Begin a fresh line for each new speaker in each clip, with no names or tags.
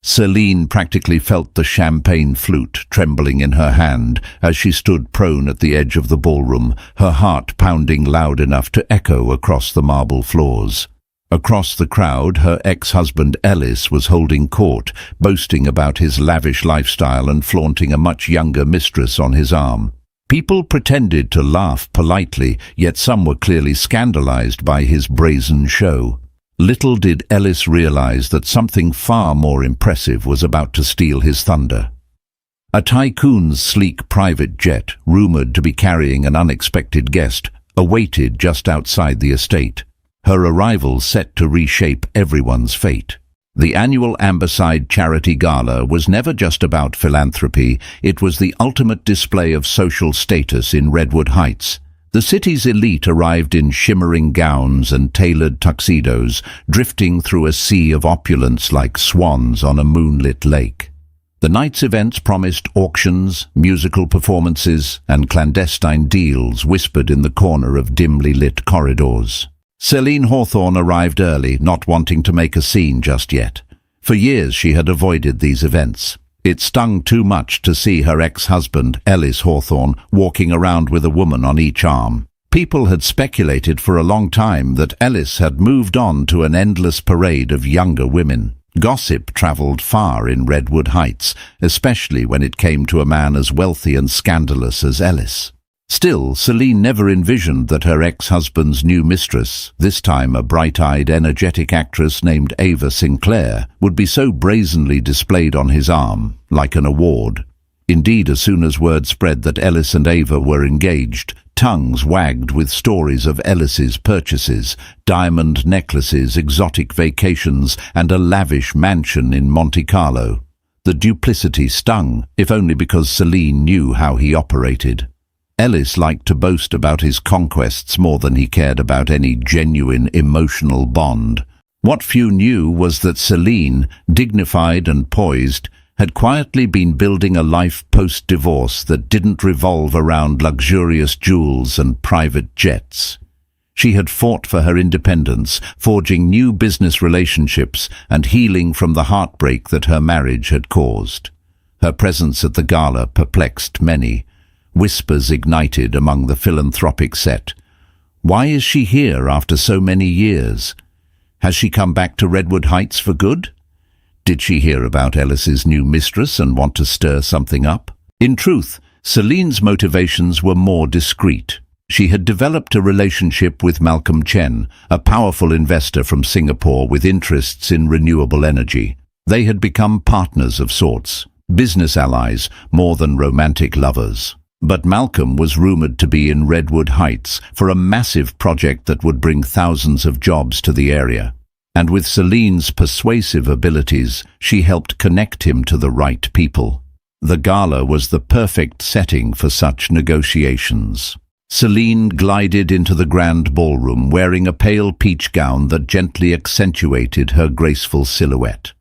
Celine practically felt the champagne flute trembling in her hand as she stood prone at the edge of the ballroom, her heart pounding loud enough to echo across the marble floors. Across the crowd, her ex-husband Ellis was holding court, boasting about his lavish lifestyle and flaunting a much younger mistress on his arm. People pretended to laugh politely, yet some were clearly scandalized by his brazen show. Little did Ellis realize that something far more impressive was about to steal his thunder. A tycoon's sleek private jet, rumored to be carrying an unexpected guest, awaited just outside the estate. Her arrival set to reshape everyone's fate. The annual Amberside Charity Gala was never just about philanthropy, it was the ultimate display of social status in Redwood Heights. The city's elite arrived in shimmering gowns and tailored tuxedos, drifting through a sea of opulence like swans on a moonlit lake. The night's events promised auctions, musical performances, and clandestine deals whispered in the corner of dimly lit corridors. Celine Hawthorne arrived early, not wanting to make a scene just yet. For years she had avoided these events. It stung too much to see her ex-husband, Ellis Hawthorne, walking around with a woman on each arm. People had speculated for a long time that Ellis had moved on to an endless parade of younger women. Gossip travelled far in Redwood Heights, especially when it came to a man as wealthy and scandalous as Ellis. Still, Celine never envisioned that her ex-husband's new mistress, this time a bright-eyed, energetic actress named Ava Sinclair, would be so brazenly displayed on his arm, like an award. Indeed, as soon as word spread that Ellis and Ava were engaged, tongues wagged with stories of Ellis's purchases, diamond necklaces, exotic vacations, and a lavish mansion in Monte Carlo. The duplicity stung, if only because Celine knew how he operated. Ellis liked to boast about his conquests more than he cared about any genuine emotional bond. What few knew was that Celine, dignified and poised, had quietly been building a life post-divorce that didn't revolve around luxurious jewels and private jets. She had fought for her independence, forging new business relationships and healing from the heartbreak that her marriage had caused. Her presence at the gala perplexed many. Whispers ignited among the philanthropic set. Why is she here after so many years? Has she come back to Redwood Heights for good? Did she hear about Ellis's new mistress and want to stir something up? In truth, Celine's motivations were more discreet. She had developed a relationship with Malcolm Chen, a powerful investor from Singapore with interests in renewable energy. They had become partners of sorts, business allies more than romantic lovers. But Malcolm was rumored to be in Redwood Heights for a massive project that would bring thousands of jobs to the area. And with Celine's persuasive abilities, she helped connect him to the right people. The gala was the perfect setting for such negotiations. Celine glided into the grand ballroom wearing a pale peach gown that gently accentuated her graceful silhouette.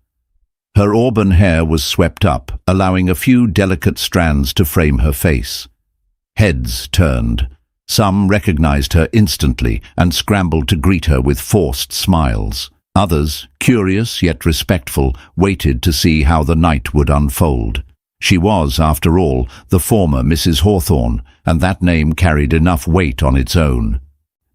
Her auburn hair was swept up, allowing a few delicate strands to frame her face. Heads turned. Some recognized her instantly and scrambled to greet her with forced smiles. Others, curious yet respectful, waited to see how the night would unfold. She was, after all, the former Mrs. Hawthorne, and that name carried enough weight on its own.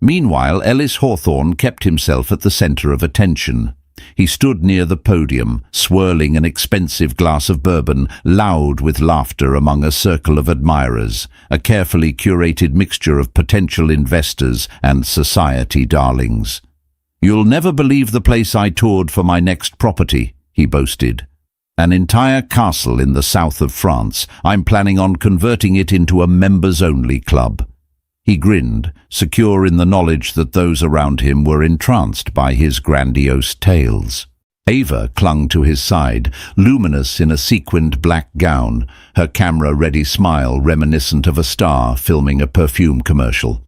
Meanwhile, Ellis Hawthorne kept himself at the center of attention. He stood near the podium, swirling an expensive glass of bourbon, loud with laughter among a circle of admirers, a carefully curated mixture of potential investors and society darlings. "You'll never believe the place I toured for my next property," he boasted. "An entire castle in the south of France. I'm planning on converting it into a members-only club." He grinned, secure in the knowledge that those around him were entranced by his grandiose tales. Ava clung to his side, luminous in a sequined black gown, her camera-ready smile reminiscent of a star filming a perfume commercial.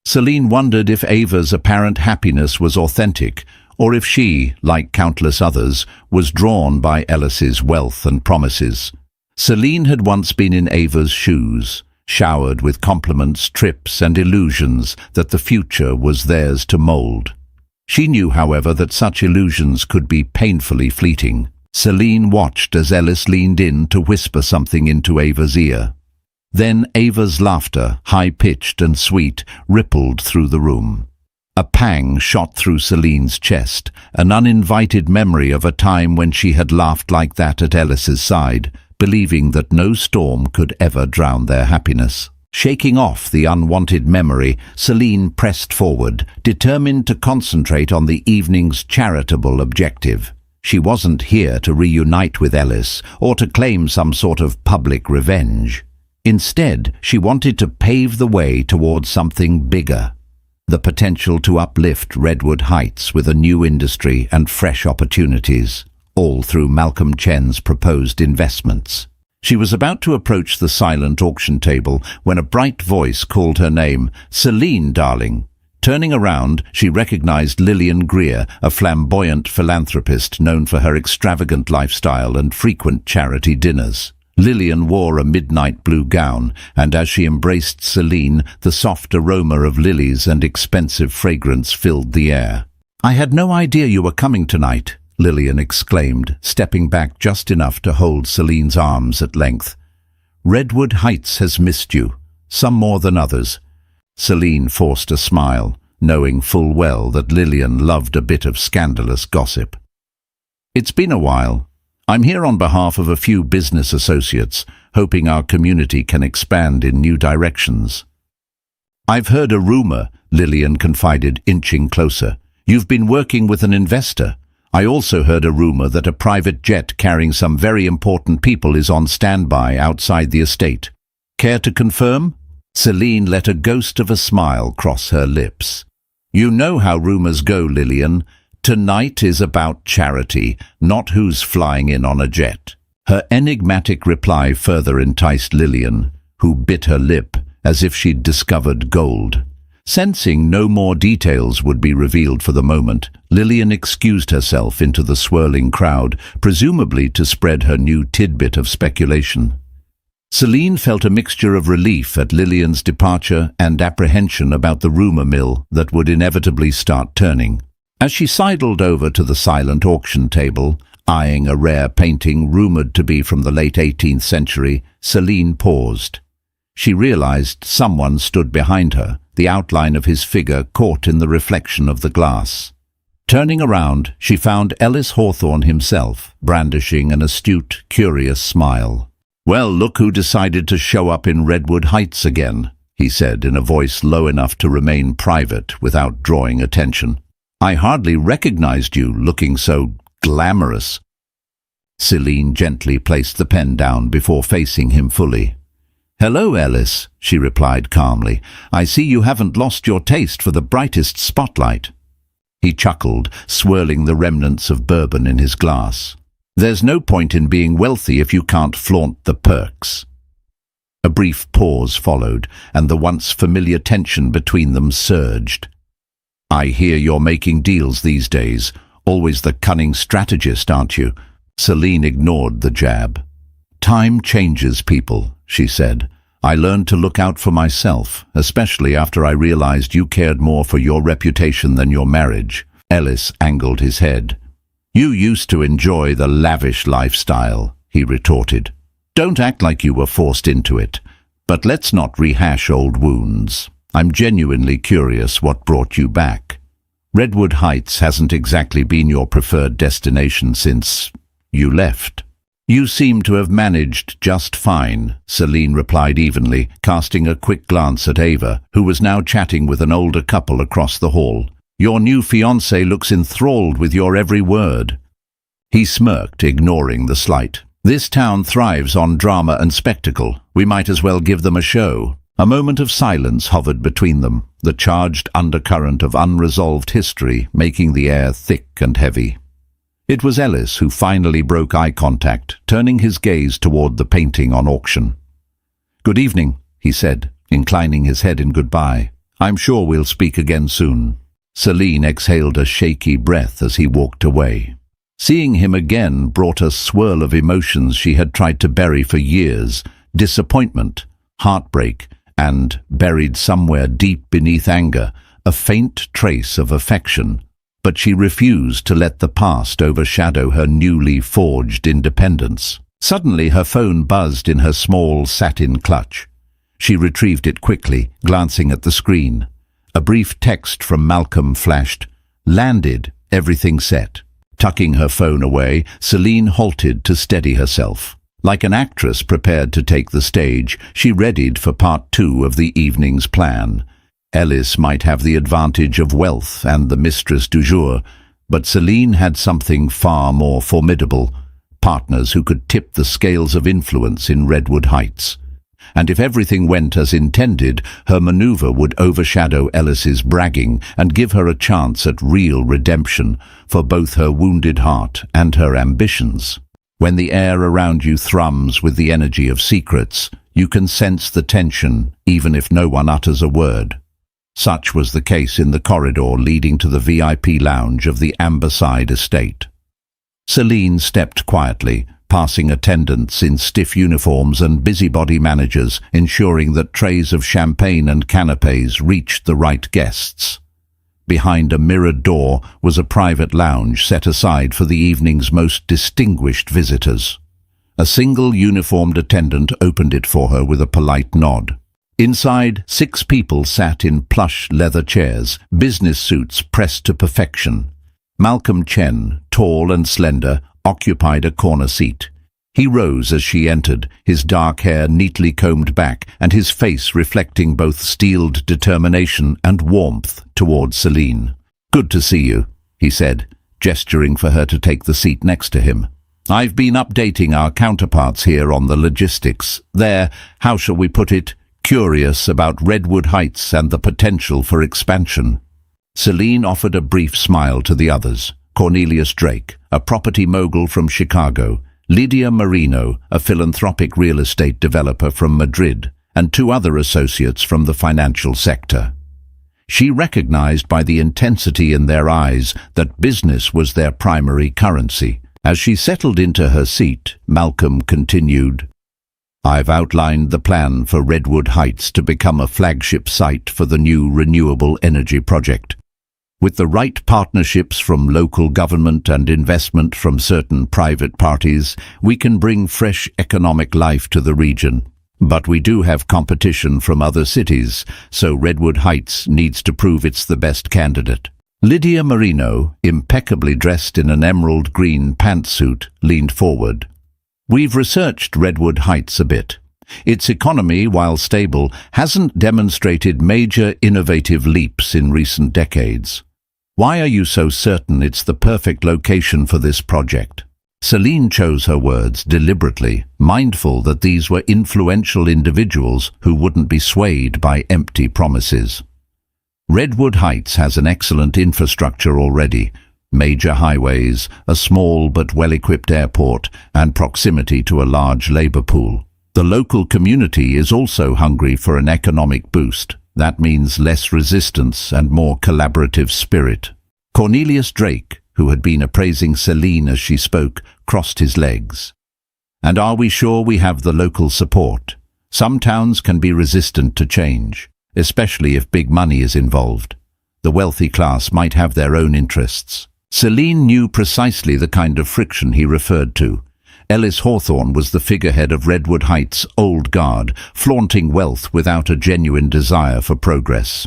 Celine wondered if Ava's apparent happiness was authentic, or if she, like countless others, was drawn by Ellis's wealth and promises. Celine had once been in Ava's shoes, showered with compliments, trips, and illusions that the future was theirs to mold. She knew, however, that such illusions could be painfully fleeting. Celine watched as Ellis leaned in to whisper something into Ava's ear. Then Ava's laughter, high-pitched and sweet, rippled through the room. A pang shot through Celine's chest, an uninvited memory of a time when she had laughed like that at Ellis's side, believing that no storm could ever drown their happiness. Shaking off the unwanted memory, Celine pressed forward, determined to concentrate on the evening's charitable objective. She wasn't here to reunite with Ellis or to claim some sort of public revenge. Instead, she wanted to pave the way towards something bigger. The potential to uplift Redwood Heights with a new industry and fresh opportunities, all through Malcolm Chen's proposed investments. She was about to approach the silent auction table when a bright voice called her name, "Celine, darling." Turning around, she recognized Lillian Greer, a flamboyant philanthropist known for her extravagant lifestyle and frequent charity dinners. Lillian wore a midnight blue gown, and as she embraced Celine, the soft aroma of lilies and expensive fragrance filled the air. "I had no idea you were coming tonight," Lillian exclaimed, stepping back just enough to hold Celine's arms at length. "Redwood Heights has missed you, some more than others." Celine forced a smile, knowing full well that Lillian loved a bit of scandalous gossip. "It's been a while. I'm here on behalf of a few business associates, hoping our community can expand in new directions." "I've heard a rumor," Lillian confided, inching closer. "You've been working with an investor. I also heard a rumor that a private jet carrying some very important people is on standby outside the estate. Care to confirm?" Celine let a ghost of a smile cross her lips. "You know how rumors go, Lillian. Tonight is about charity, not who's flying in on a jet." Her enigmatic reply further enticed Lillian, who bit her lip as if she'd discovered gold. Sensing no more details would be revealed for the moment, Lillian excused herself into the swirling crowd, presumably to spread her new tidbit of speculation. Celine felt a mixture of relief at Lillian's departure and apprehension about the rumor mill that would inevitably start turning. As she sidled over to the silent auction table, eyeing a rare painting rumored to be from the late 18th century, Celine paused. She realized someone stood behind her, the outline of his figure caught in the reflection of the glass. Turning around, she found Ellis Hawthorne himself, brandishing an astute, curious smile. "Well, look who decided to show up in Redwood Heights again," he said in a voice low enough to remain private without drawing attention. "I hardly recognized you, looking so glamorous." Celine gently placed the pen down before facing him fully. "Hello, Ellis," she replied calmly. "I see you haven't lost your taste for the brightest spotlight." He chuckled, swirling the remnants of bourbon in his glass. "There's no point in being wealthy if you can't flaunt the perks." A brief pause followed, and the once familiar tension between them surged. "I hear you're making deals these days. Always the cunning strategist, aren't you?" Celine ignored the jab. "Time changes people," she said. "I learned to look out for myself, especially after I realized you cared more for your reputation than your marriage." Ellis angled his head. "You used to enjoy the lavish lifestyle," he retorted. "Don't act like you were forced into it. But let's not rehash old wounds. I'm genuinely curious what brought you back. Redwood Heights hasn't exactly been your preferred destination since you left." "You seem to have managed just fine," Celine replied evenly, casting a quick glance at Ava, who was now chatting with an older couple across the hall. "Your new fiancé looks enthralled with your every word." He smirked, ignoring the slight. "This town thrives on drama and spectacle. We might as well give them a show." A moment of silence hovered between them, the charged undercurrent of unresolved history making the air thick and heavy. It was Ellis who finally broke eye contact, turning his gaze toward the painting on auction. "Good evening," he said, inclining his head in goodbye. "I'm sure we'll speak again soon." Celine exhaled a shaky breath as he walked away. Seeing him again brought a swirl of emotions she had tried to bury for years: disappointment, heartbreak, and, buried somewhere deep beneath anger, a faint trace of affection. but she refused to let the past overshadow her newly forged independence. Suddenly her phone buzzed in her small satin clutch. She retrieved it quickly, glancing at the screen. A brief text from Malcolm flashed. "Landed, everything set." Tucking her phone away, Celine halted to steady herself. Like an actress prepared to take the stage, she readied for part 2 of the evening's plan. Ellis might have the advantage of wealth and the mistress du jour, but Celine had something far more formidable: partners who could tip the scales of influence in Redwood Heights. And if everything went as intended, her maneuver would overshadow Ellis's bragging and give her a chance at real redemption for both her wounded heart and her ambitions. When the air around you thrums with the energy of secrets, you can sense the tension even if no one utters a word. Such was the case in the corridor leading to the VIP lounge of the Amberside estate. Celine stepped quietly, passing attendants in stiff uniforms and busybody managers, ensuring that trays of champagne and canapes reached the right guests. Behind a mirrored door was a private lounge set aside for the evening's most distinguished visitors. A single uniformed attendant opened it for her with a polite nod. Inside, 6 people sat in plush leather chairs, business suits pressed to perfection. Malcolm Chen, tall and slender, occupied a corner seat. He rose as she entered, his dark hair neatly combed back and his face reflecting both steeled determination and warmth towards Celine. "Good to see you," he said, gesturing for her to take the seat next to him. "I've been updating our counterparts here on the logistics. They're, how shall we put it, curious about Redwood Heights and the potential for expansion." Celine offered a brief smile to the others. Cornelius Drake, a property mogul from Chicago, Lydia Marino, a philanthropic real estate developer from Madrid, and 2 other associates from the financial sector. She recognized by the intensity in their eyes that business was their primary currency. As she settled into her seat, Malcolm continued, "I've outlined the plan for Redwood Heights to become a flagship site for the new renewable energy project. With the right partnerships from local government and investment from certain private parties, we can bring fresh economic life to the region. But we do have competition from other cities, so Redwood Heights needs to prove it's the best candidate." Lydia Marino, impeccably dressed in an emerald green pantsuit, leaned forward. "We've researched Redwood Heights a bit. Its economy, while stable, hasn't demonstrated major innovative leaps in recent decades. Why are you so certain it's the perfect location for this project?" Celine chose her words deliberately, mindful that these were influential individuals who wouldn't be swayed by empty promises. "Redwood Heights has an excellent infrastructure already: major highways, a small but well-equipped airport, and proximity to a large labor pool. The local community is also hungry for an economic boost. That means less resistance and more collaborative spirit." Cornelius Drake, who had been appraising Celine as she spoke, crossed his legs. "And are we sure we have the local support? Some towns can be resistant to change, especially if big money is involved. The wealthy class might have their own interests." Celine knew precisely the kind of friction he referred to. Ellis Hawthorne was the figurehead of Redwood Heights' old guard, flaunting wealth without a genuine desire for progress.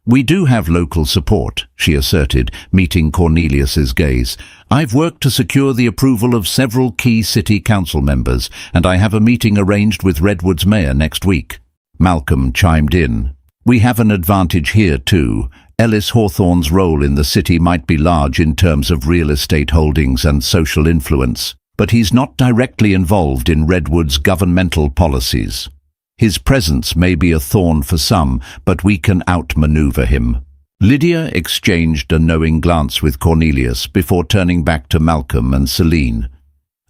"We do have local support," she asserted, meeting Cornelius's gaze. "I've worked to secure the approval of several key city council members, and I have a meeting arranged with Redwood's mayor next week." Malcolm chimed in. "We have an advantage here too. Ellis Hawthorne's role in the city might be large in terms of real estate holdings and social influence, but he's not directly involved in Redwood's governmental policies. His presence may be a thorn for some, but we can outmaneuver him." Lydia exchanged a knowing glance with Cornelius before turning back to Malcolm and Celine.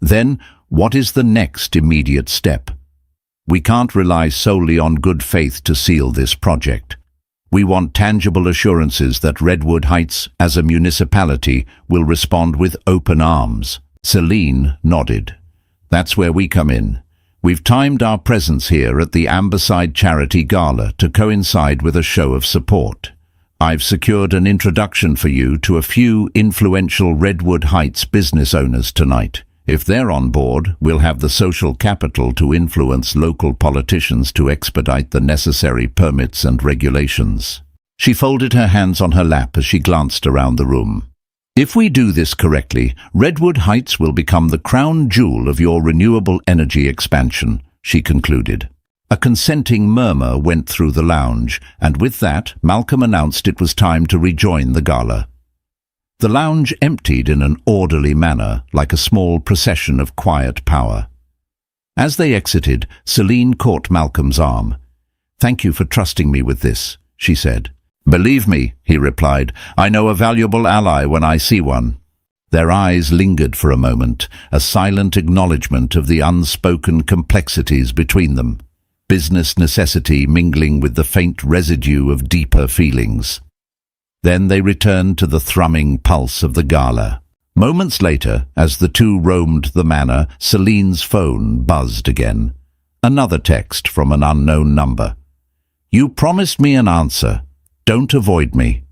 "Then, what is the next immediate step? We can't rely solely on good faith to seal this project. We want tangible assurances that Redwood Heights, as a municipality, will respond with open arms." Celine nodded. "That's where we come in. We've timed our presence here at the Amberside Charity Gala to coincide with a show of support. I've secured an introduction for you to a few influential Redwood Heights business owners tonight. If they're on board, we'll have the social capital to influence local politicians to expedite the necessary permits and regulations. She folded her hands on her lap as she glanced around the room. If we do this correctly, Redwood Heights will become the crown jewel of your renewable energy expansion, she concluded. A consenting murmur went through the lounge, and with that, Malcolm announced it was time to rejoin the gala. The lounge emptied in an orderly manner, like a small procession of quiet power. As they exited, Celine caught Malcolm's arm. "Thank you for trusting me with this," she said. "Believe me," he replied, "I know a valuable ally when I see one." Their eyes lingered for a moment, a silent acknowledgement of the unspoken complexities between them. Business necessity mingling with the faint residue of deeper feelings. Then they returned to the thrumming pulse of the gala. Moments later, as the two roamed the manor, Celine's phone buzzed again. Another text from an unknown number. "You promised me an answer. Don't avoid me."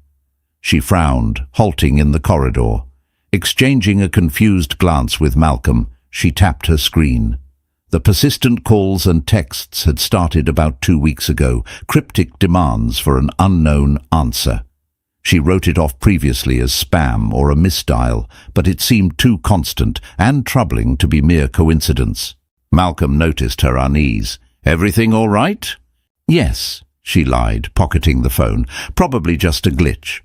She frowned, halting in the corridor. Exchanging a confused glance with Malcolm, she tapped her screen. The persistent calls and texts had started about 2 weeks ago, cryptic demands for an unknown answer. She wrote it off previously as spam or a misdial, but it seemed too constant and troubling to be mere coincidence. Malcolm noticed her unease. "Everything all right?" "Yes," she lied, pocketing the phone. "Probably just a glitch."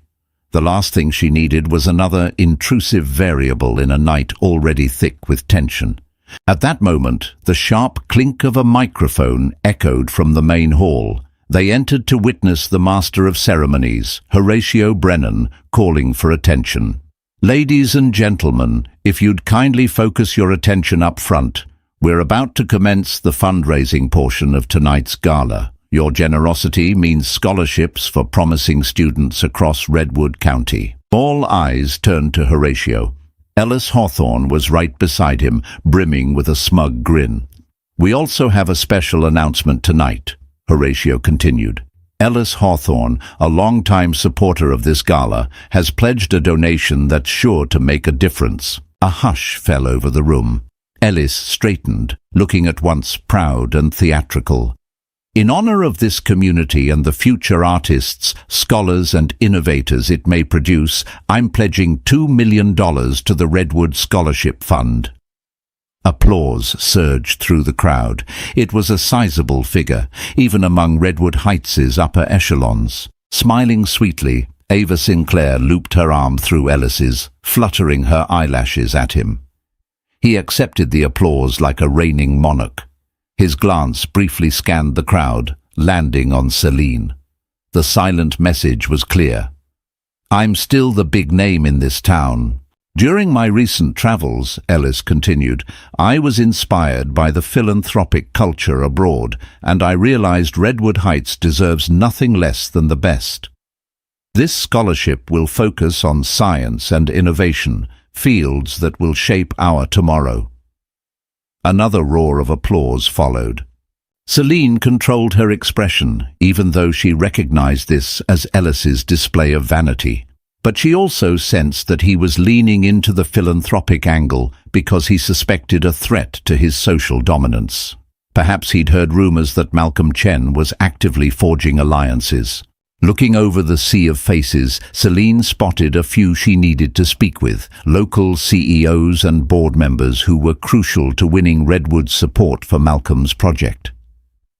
The last thing she needed was another intrusive variable in a night already thick with tension. At that moment, the sharp clink of a microphone echoed from the main hall. They entered to witness the Master of Ceremonies, Horatio Brennan, calling for attention. "Ladies and gentlemen, if you'd kindly focus your attention up front, we're about to commence the fundraising portion of tonight's gala. Your generosity means scholarships for promising students across Redwood County." All eyes turned to Horatio. Ellis Hawthorne was right beside him, brimming with a smug grin. "We also have a special announcement tonight," Horatio continued. "Ellis Hawthorne, a longtime supporter of this gala, has pledged a donation that's sure to make a difference." A hush fell over the room. Ellis straightened, looking at once proud and theatrical. "In honor of this community and the future artists, scholars and innovators it may produce, I'm pledging $2 million to the Redwood Scholarship Fund." Applause surged through the crowd. It was a sizable figure, even among Redwood Heights' upper echelons. Smiling sweetly, Ava Sinclair looped her arm through Ellis's, fluttering her eyelashes at him. He accepted the applause like a reigning monarch. His glance briefly scanned the crowd, landing on Celine. The silent message was clear. "I'm still the big name in this town. During my recent travels," Ellis continued, "I was inspired by the philanthropic culture abroad, and I realized Redwood Heights deserves nothing less than the best. This scholarship will focus on science and innovation, fields that will shape our tomorrow." Another roar of applause followed. Celine controlled her expression, even though she recognized this as Ellis's display of vanity. But she also sensed that he was leaning into the philanthropic angle because he suspected a threat to his social dominance. Perhaps he'd heard rumors that Malcolm Chen was actively forging alliances. Looking over the sea of faces, Celine spotted a few she needed to speak with, local CEOs and board members who were crucial to winning Redwood's support for Malcolm's project.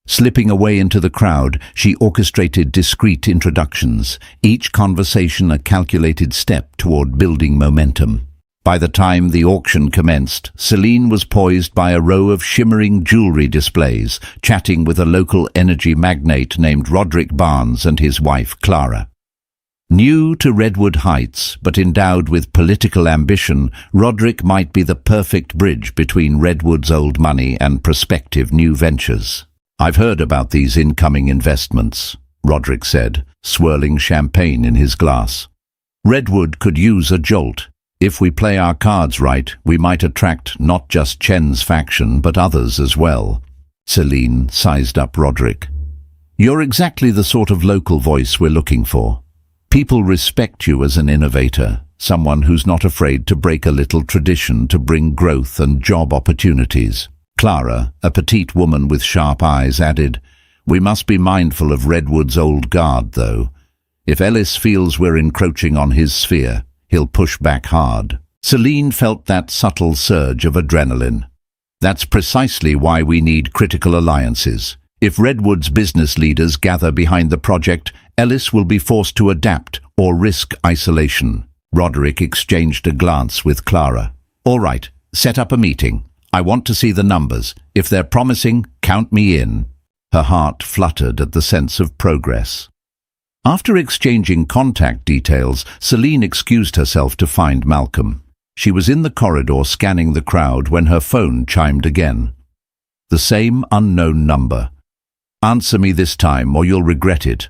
Slipping away into the crowd, she orchestrated discreet introductions, each conversation a calculated step toward building momentum. By the time the auction commenced, Celine was poised by a row of shimmering jewelry displays, chatting with a local energy magnate named Roderick Barnes and his wife Clara. New to Redwood Heights, but endowed with political ambition, Roderick might be the perfect bridge between Redwood's old money and prospective new ventures. "I've heard about these incoming investments," Roderick said, swirling champagne in his glass. "Redwood could use a jolt. If we play our cards right, we might attract not just Chen's faction, but others as well." Celine sized up Roderick. "You're exactly the sort of local voice we're looking for. People respect you as an innovator, someone who's not afraid to break a little tradition to bring growth and job opportunities. Clara, a petite woman with sharp eyes, added, "We must be mindful of Redwood's old guard, though. If Ellis feels we're encroaching on his sphere, he'll push back hard." Celine felt that subtle surge of adrenaline. That's precisely why we need critical alliances. If Redwood's business leaders gather behind the project, Ellis will be forced to adapt or risk isolation. Roderick exchanged a glance with Clara. "All right, set up a meeting. I want to see the numbers. If they're promising, count me in." Her heart fluttered at the sense of progress. After exchanging contact details, Celine excused herself to find Malcolm. She was in the corridor scanning the crowd when her phone chimed again. The same unknown number. "Answer me this time or you'll regret it."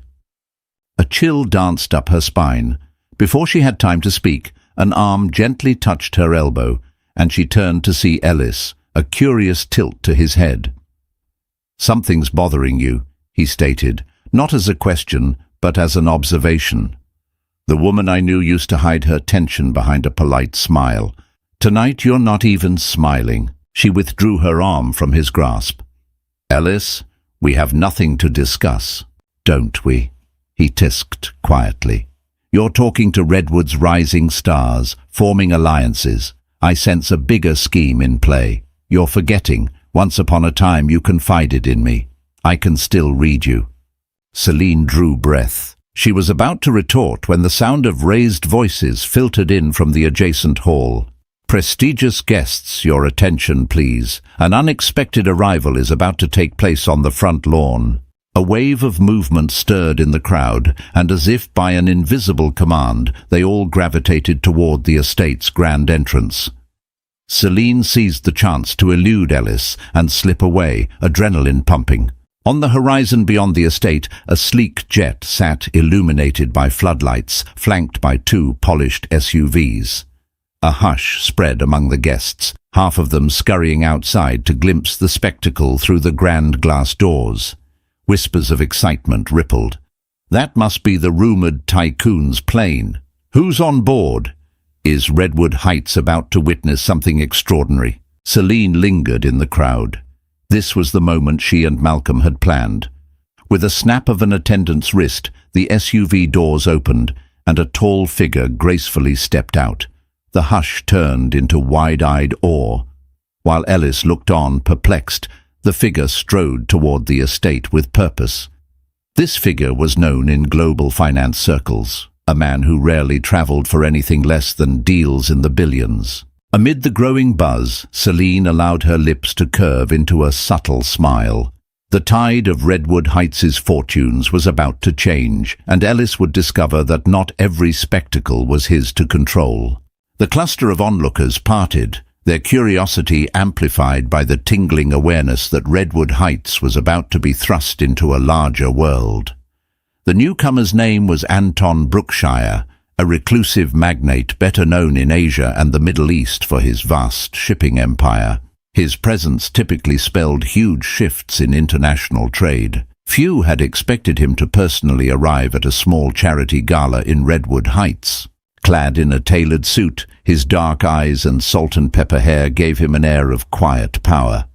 A chill danced up her spine. Before she had time to speak, an arm gently touched her elbow, and she turned to see Ellis, a curious tilt to his head. "Something's bothering you," he stated, not as a question, but as an observation. The woman I knew used to hide her tension behind a polite smile. Tonight you're not even smiling. She withdrew her arm from his grasp. "Ellis, we have nothing to discuss, don't we?" he tisked quietly. "You're talking to Redwood's rising stars, forming alliances. I sense a bigger scheme in play. You're forgetting, once upon a time you confided in me. I can still read you." Celine drew breath. She was about to retort when the sound of raised voices filtered in from the adjacent hall. "Prestigious guests, your attention, please. An unexpected arrival is about to take place on the front lawn." A wave of movement stirred in the crowd, and as if by an invisible command, they all gravitated toward the estate's grand entrance. Celine seized the chance to elude Ellis and slip away, adrenaline pumping. On the horizon beyond the estate, a sleek jet sat illuminated by floodlights, flanked by two polished SUVs. A hush spread among the guests, half of them scurrying outside to glimpse the spectacle through the grand glass doors. Whispers of excitement rippled. "That must be the rumored tycoon's plane. Who's on board? Is Redwood Heights about to witness something extraordinary?" Celine lingered in the crowd. This was the moment she and Malcolm had planned. With a snap of an attendant's wrist, the SUV doors opened, and a tall figure gracefully stepped out. The hush turned into wide-eyed awe. While Ellis looked on, perplexed, the figure strode toward the estate with purpose. This figure was known in global finance circles, a man who rarely traveled for anything less than deals in the billions. Amid the growing buzz, Celine allowed her lips to curve into a subtle smile. The tide of Redwood Heights' fortunes was about to change, and Ellis would discover that not every spectacle was his to control. The cluster of onlookers parted, their curiosity amplified by the tingling awareness that Redwood Heights was about to be thrust into a larger world. The newcomer's name was Anton Brookshire, a reclusive magnate better known in Asia and the Middle East for his vast shipping empire. His presence typically spelled huge shifts in international trade. Few had expected him to personally arrive at a small charity gala in Redwood Heights. Clad in a tailored suit, his dark eyes and salt-and-pepper hair gave him an air of quiet power.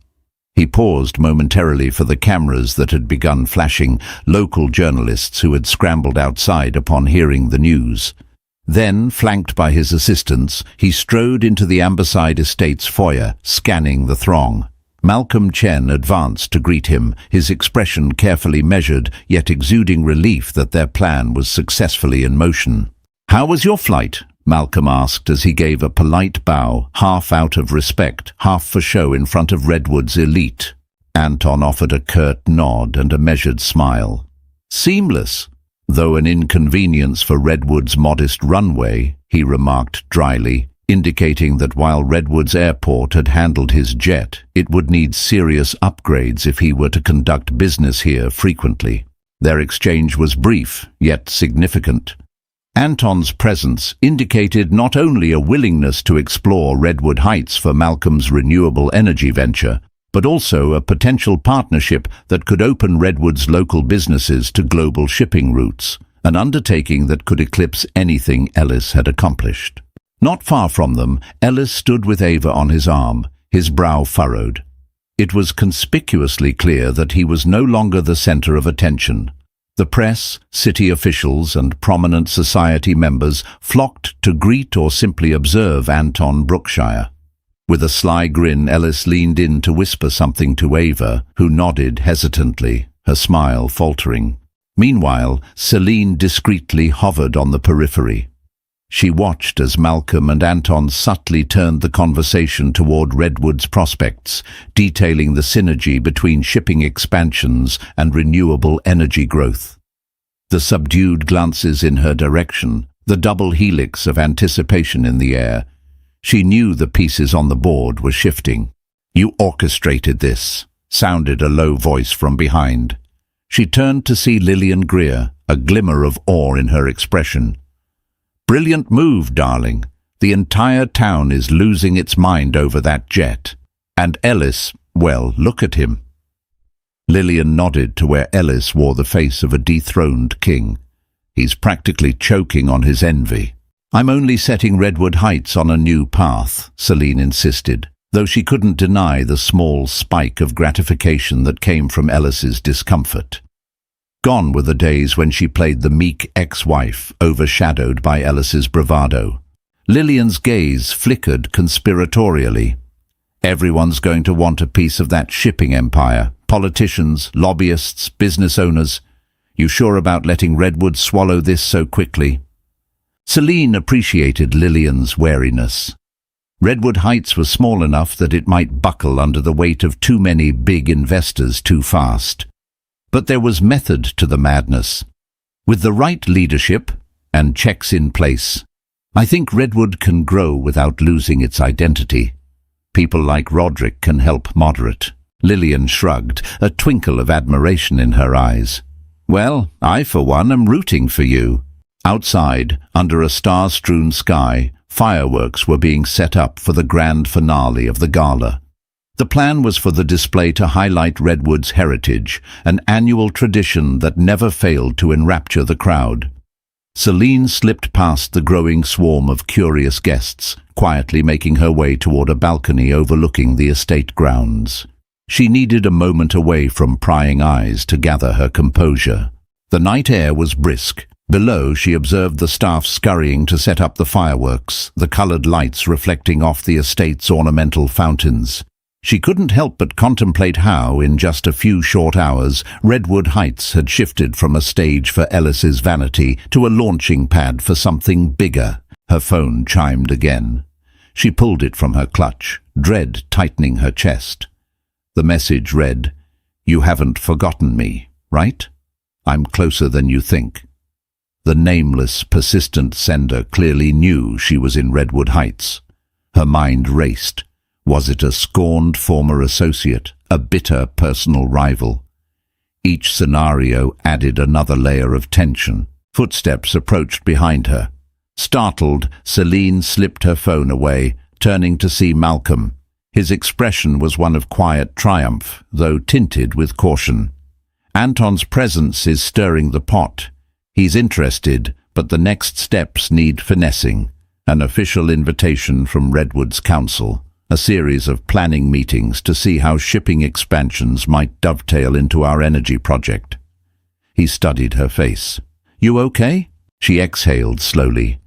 He paused momentarily for the cameras that had begun flashing, local journalists who had scrambled outside upon hearing the news. Then, flanked by his assistants, he strode into the Amberside Estate's foyer, scanning the throng. Malcolm Chen advanced to greet him, his expression carefully measured, yet exuding relief that their plan was successfully in motion. "How was your flight?" Malcolm asked as he gave a polite bow, half out of respect, half for show in front of Redwood's elite. Anton offered a curt nod and a measured smile. "Seamless, though an inconvenience for Redwood's modest runway," he remarked dryly, indicating that while Redwood's airport had handled his jet, it would need serious upgrades if he were to conduct business here frequently. Their exchange was brief, yet significant. Anton's presence indicated not only a willingness to explore Redwood Heights for Malcolm's renewable energy venture, but also a potential partnership that could open Redwood's local businesses to global shipping routes, an undertaking that could eclipse anything Ellis had accomplished. Not far from them, Ellis stood with Ava on his arm, his brow furrowed. It was conspicuously clear that he was no longer the center of attention. The press, city officials, and prominent society members flocked to greet or simply observe Anton Brookshire. With a sly grin, Ellis leaned in to whisper something to Ava, who nodded hesitantly, her smile faltering. Meanwhile, Celine discreetly hovered on the periphery. She watched as Malcolm and Anton subtly turned the conversation toward Redwood's prospects, detailing the synergy between shipping expansions and renewable energy growth. The subdued glances in her direction, the double helix of anticipation in the air. She knew the pieces on the board were shifting. "You orchestrated this," sounded a low voice from behind. She turned to see Lillian Greer, a glimmer of awe in her expression. "Brilliant move, darling. The entire town is losing its mind over that jet. And Ellis, well, look at him." Lillian nodded to where Ellis wore the face of a dethroned king. "He's practically choking on his envy." "I'm only setting Redwood Heights on a new path," Celine insisted, though she couldn't deny the small spike of gratification that came from Ellis's discomfort. Gone were the days when she played the meek ex-wife, overshadowed by Ellis's bravado. Lillian's gaze flickered conspiratorially. "Everyone's going to want a piece of that shipping empire. Politicians, lobbyists, business owners. You sure about letting Redwood swallow this so quickly?" Celine appreciated Lillian's wariness. Redwood Heights was small enough that it might buckle under the weight of too many big investors too fast. But there was method to the madness. With the right leadership and checks in place, I think Redwood can grow without losing its identity. People like Roderick can help moderate. Lillian shrugged, a twinkle of admiration in her eyes. "Well, I for one am rooting for you." Outside, under a star-strewn sky, fireworks were being set up for the grand finale of the gala. The plan was for the display to highlight Redwood's heritage, an annual tradition that never failed to enrapture the crowd. Celine slipped past the growing swarm of curious guests, quietly making her way toward a balcony overlooking the estate grounds. She needed a moment away from prying eyes to gather her composure. The night air was brisk. Below, she observed the staff scurrying to set up the fireworks, the colored lights reflecting off the estate's ornamental fountains. She couldn't help but contemplate how, in just a few short hours, Redwood Heights had shifted from a stage for Ellis's vanity to a launching pad for something bigger. Her phone chimed again. She pulled it from her clutch, dread tightening her chest. The message read, "You haven't forgotten me, right? I'm closer than you think." The nameless, persistent sender clearly knew she was in Redwood Heights. Her mind raced. Was it a scorned former associate, a bitter personal rival? Each scenario added another layer of tension. Footsteps approached behind her. Startled, Celine slipped her phone away, turning to see Malcolm. His expression was one of quiet triumph, though tinted with caution. "Anton's presence is stirring the pot. He's interested, but the next steps need finessing. An official invitation from Redwood's council. A series of planning meetings to see how shipping expansions might dovetail into our energy project." He studied her face. "You okay?" She exhaled slowly.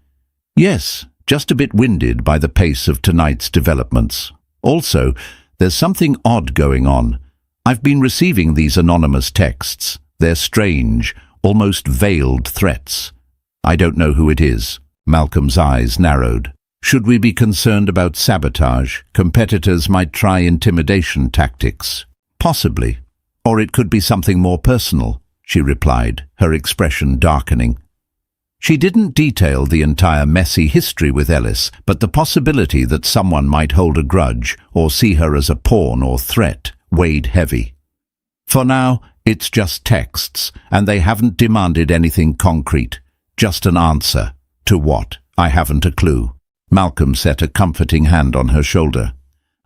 "Yes, just a bit winded by the pace of tonight's developments. Also, there's something odd going on. I've been receiving these anonymous texts. They're strange, almost veiled threats. I don't know who it is." Malcolm's eyes narrowed. "Should we be concerned about sabotage? Competitors might try intimidation tactics." "Possibly. Or it could be something more personal," she replied, her expression darkening. She didn't detail the entire messy history with Ellis, but the possibility that someone might hold a grudge or see her as a pawn or threat weighed heavy. "For now, it's just texts, and they haven't demanded anything concrete. Just an answer. To what? I haven't a clue." Malcolm set a comforting hand on her shoulder.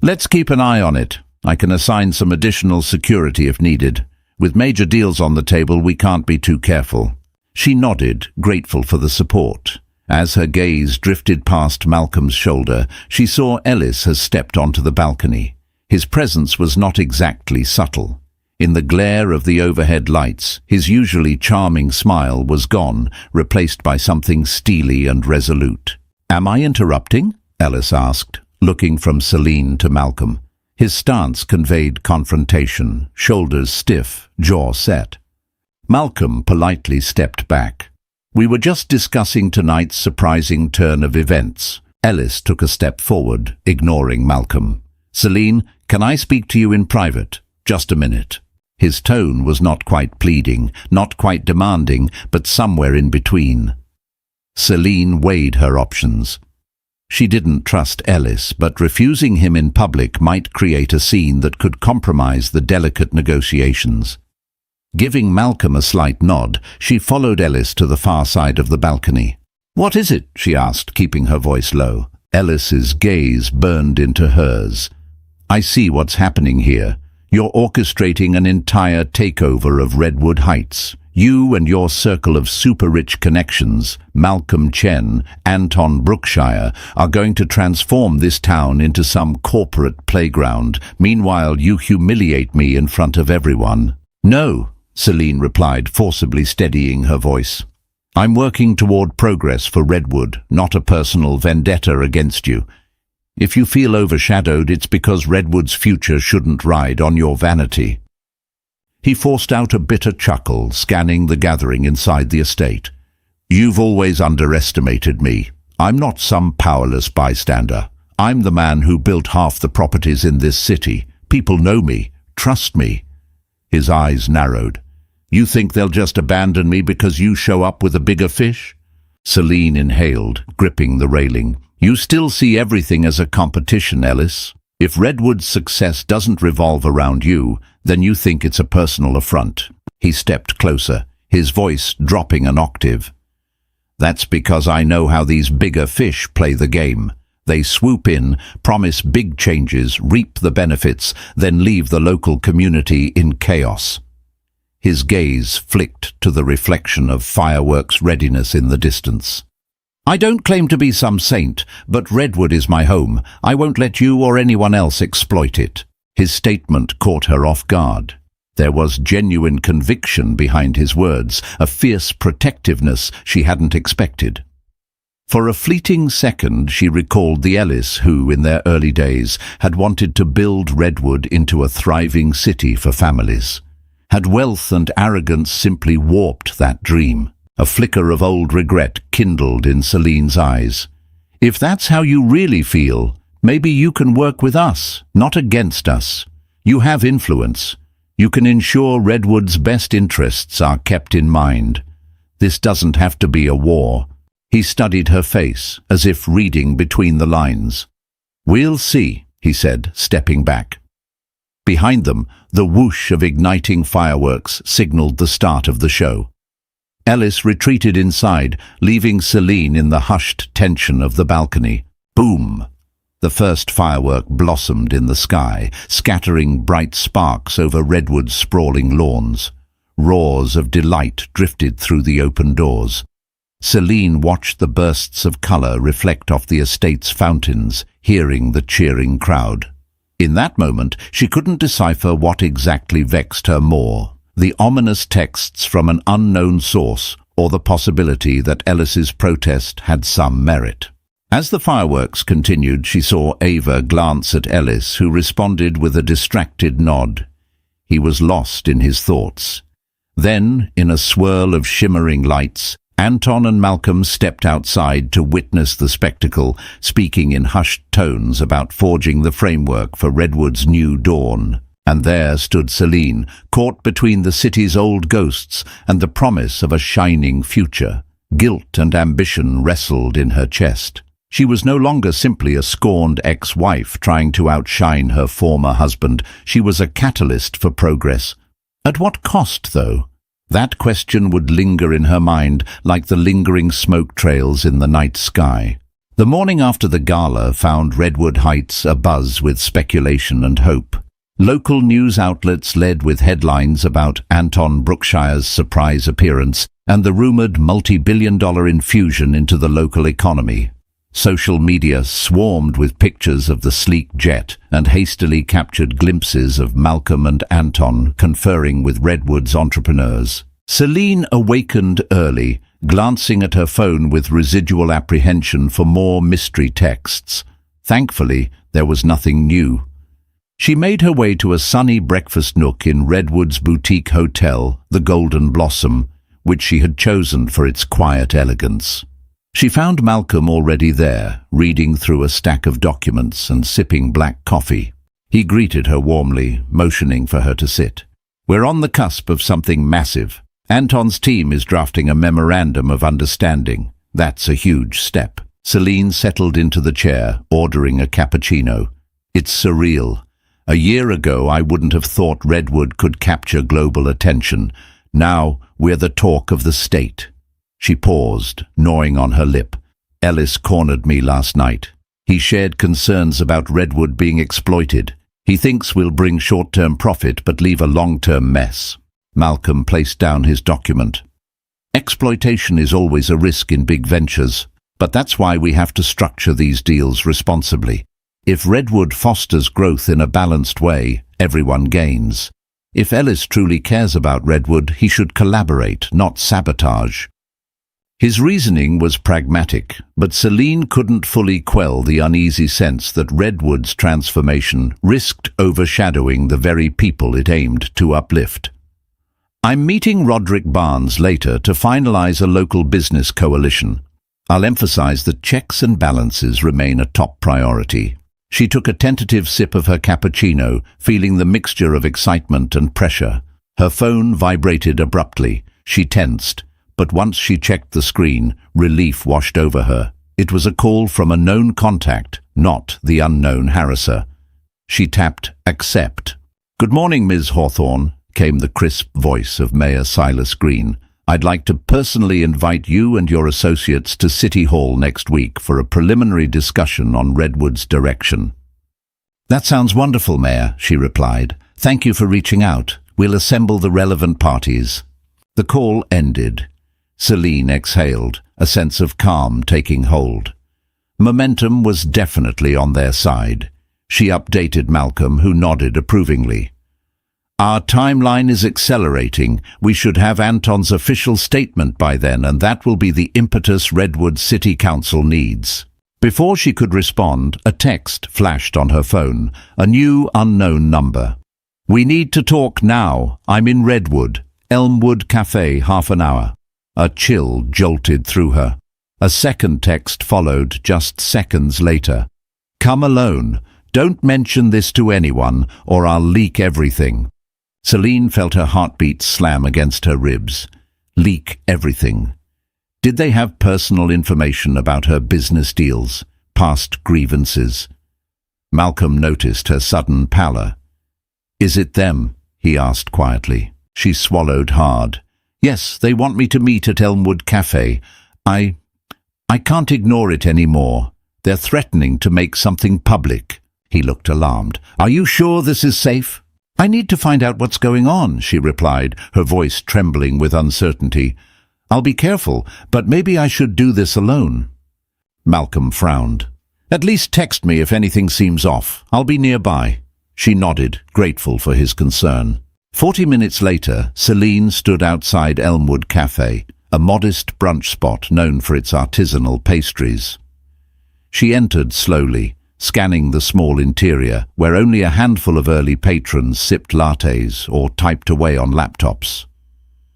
"Let's keep an eye on it. I can assign some additional security if needed. With major deals on the table, we can't be too careful." She nodded, grateful for the support. As her gaze drifted past Malcolm's shoulder, she saw Ellis has stepped onto the balcony. His presence was not exactly subtle. In the glare of the overhead lights, his usually charming smile was gone, replaced by something steely and resolute. "Am I interrupting?" Ellis asked, looking from Celine to Malcolm. His stance conveyed confrontation, shoulders stiff, jaw set. Malcolm politely stepped back. "We were just discussing tonight's surprising turn of events." Ellis took a step forward, ignoring Malcolm. "Celine, can I speak to you in private? Just a minute." His tone was not quite pleading, not quite demanding, but somewhere in between. Celine weighed her options. She didn't trust Ellis, but refusing him in public might create a scene that could compromise the delicate negotiations. Giving Malcolm a slight nod, she followed Ellis to the far side of the balcony. "What is it?" she asked, keeping her voice low. Ellis's gaze burned into hers. "I see what's happening here. You're orchestrating an entire takeover of Redwood Heights. You and your circle of super-rich connections, Malcolm Chen, Anton Brookshire, are going to transform this town into some corporate playground. Meanwhile, you humiliate me in front of everyone." "No," Celine replied, forcibly steadying her voice. "I'm working toward progress for Redwood, not a personal vendetta against you. If you feel overshadowed, it's because Redwood's future shouldn't ride on your vanity." He forced out a bitter chuckle, scanning the gathering inside the estate. "You've always underestimated me. I'm not some powerless bystander. I'm the man who built half the properties in this city. People know me, trust me." His eyes narrowed. "You think they'll just abandon me because you show up with a bigger fish?" Celine inhaled, gripping the railing. "You still see everything as a competition, Ellis. If Redwood's success doesn't revolve around you, then you think it's a personal affront." He stepped closer, his voice dropping an octave. "That's because I know how these bigger fish play the game. They swoop in, promise big changes, reap the benefits, then leave the local community in chaos." His gaze flicked to the reflection of fireworks readiness in the distance. "I don't claim to be some saint, but Redwood is my home. I won't let you or anyone else exploit it." His statement caught her off guard. There was genuine conviction behind his words, a fierce protectiveness she hadn't expected. For a fleeting second, she recalled the Ellis who, in their early days, had wanted to build Redwood into a thriving city for families. Had wealth and arrogance simply warped that dream? A flicker of old regret kindled in Celine's eyes. "If that's how you really feel, maybe you can work with us, not against us. You have influence. You can ensure Redwood's best interests are kept in mind. This doesn't have to be a war." He studied her face, as if reading between the lines. "We'll see," he said, stepping back. Behind them, the whoosh of igniting fireworks signaled the start of the show. Ellis retreated inside, leaving Celine in the hushed tension of the balcony. Boom! The first firework blossomed in the sky, scattering bright sparks over Redwood's sprawling lawns. Roars of delight drifted through the open doors. Celine watched the bursts of color reflect off the estate's fountains, hearing the cheering crowd. In that moment, she couldn't decipher what exactly vexed her more: the ominous texts from an unknown source, or the possibility that Ellis's protest had some merit. As the fireworks continued, she saw Ava glance at Ellis, who responded with a distracted nod. He was lost in his thoughts. Then, in a swirl of shimmering lights, Anton and Malcolm stepped outside to witness the spectacle, speaking in hushed tones about forging the framework for Redwood's new dawn. And there stood Celine, caught between the city's old ghosts and the promise of a shining future. Guilt and ambition wrestled in her chest. She was no longer simply a scorned ex-wife trying to outshine her former husband. She was a catalyst for progress. At what cost, though? That question would linger in her mind like the lingering smoke trails in the night sky. The morning after the gala found Redwood Heights abuzz with speculation and hope. Local news outlets led with headlines about Anton Brookshire's surprise appearance, and the rumored multi-billion-dollar infusion into the local economy. Social media swarmed with pictures of the sleek jet and hastily captured glimpses of Malcolm and Anton conferring with Redwood's entrepreneurs. Celine awakened early, glancing at her phone with residual apprehension for more mystery texts. Thankfully, there was nothing new. She made her way to a sunny breakfast nook in Redwood's boutique hotel, the Golden Blossom, which she had chosen for its quiet elegance. She found Malcolm already there, reading through a stack of documents and sipping black coffee. He greeted her warmly, motioning for her to sit. "We're on the cusp of something massive. Anton's team is drafting a memorandum of understanding. That's a huge step." Celine settled into the chair, ordering a cappuccino. "It's surreal. A year ago, I wouldn't have thought Redwood could capture global attention. Now, we're the talk of the state." She paused, gnawing on her lip. "Ellis cornered me last night. He shared concerns about Redwood being exploited. He thinks we'll bring short-term profit but leave a long-term mess." Malcolm placed down his document. "Exploitation is always a risk in big ventures, but that's why we have to structure these deals responsibly. If Redwood fosters growth in a balanced way, everyone gains. If Ellis truly cares about Redwood, he should collaborate, not sabotage." His reasoning was pragmatic, but Celine couldn't fully quell the uneasy sense that Redwood's transformation risked overshadowing the very people it aimed to uplift. "I'm meeting Roderick Barnes later to finalize a local business coalition. I'll emphasize that checks and balances remain a top priority." She took a tentative sip of her cappuccino, feeling the mixture of excitement and pressure. Her phone vibrated abruptly. She tensed, but once she checked the screen, relief washed over her. It was a call from a known contact, not the unknown harasser. She tapped accept. "Good morning, Ms. Hawthorne," came the crisp voice of Mayor Silas Green. "I'd like to personally invite you and your associates to City Hall next week for a preliminary discussion on Redwood's direction." "That sounds wonderful, Mayor," she replied. "Thank you for reaching out. We'll assemble the relevant parties." The call ended. Celine exhaled, a sense of calm taking hold. Momentum was definitely on their side. She updated Malcolm, who nodded approvingly. "Our timeline is accelerating. We should have Anton's official statement by then, and that will be the impetus Redwood City Council needs." Before she could respond, a text flashed on her phone, a new unknown number. "We need to talk now. I'm in Redwood. Elmwood Cafe, half an hour." A chill jolted through her. A second text followed just seconds later. "Come alone. Don't mention this to anyone, or I'll leak everything." Celine felt her heartbeat slam against her ribs. Leak everything. Did they have personal information about her business deals, past grievances? Malcolm noticed her sudden pallor. "Is it them?" he asked quietly. She swallowed hard. "Yes, they want me to meet at Elmwood Cafe. I can't ignore it anymore. They're threatening to make something public." He looked alarmed. "Are you sure this is safe?" "I need to find out what's going on," she replied, her voice trembling with uncertainty. "I'll be careful, but maybe I should do this alone." Malcolm frowned. "At least text me if anything seems off. I'll be nearby." She nodded, grateful for his concern. 40 minutes later, Celine stood outside Elmwood Cafe, a modest brunch spot known for its artisanal pastries. She entered slowly, scanning the small interior, where only a handful of early patrons sipped lattes or typed away on laptops.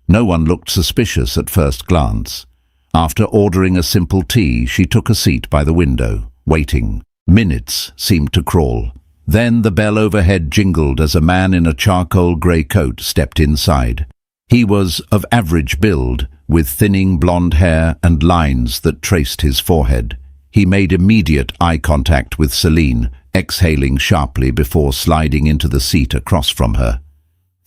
No one looked suspicious at first glance. After ordering a simple tea, she took a seat by the window, waiting. Minutes seemed to crawl. Then the bell overhead jingled as a man in a charcoal grey coat stepped inside. He was of average build, with thinning blonde hair and lines that traced his forehead. He made immediate eye contact with Celine, exhaling sharply before sliding into the seat across from her.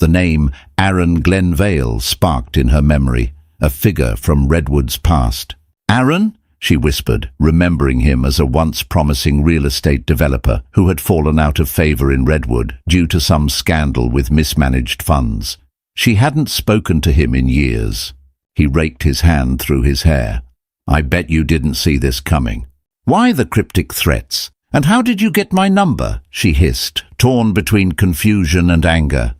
The name Aaron Glenvale sparked in her memory, a figure from Redwood's past. "Aaron?" she whispered, remembering him as a once promising real estate developer who had fallen out of favor in Redwood due to some scandal with mismanaged funds. She hadn't spoken to him in years. He raked his hand through his hair. "I bet you didn't see this coming." "Why the cryptic threats? And how did you get my number?" she hissed, torn between confusion and anger.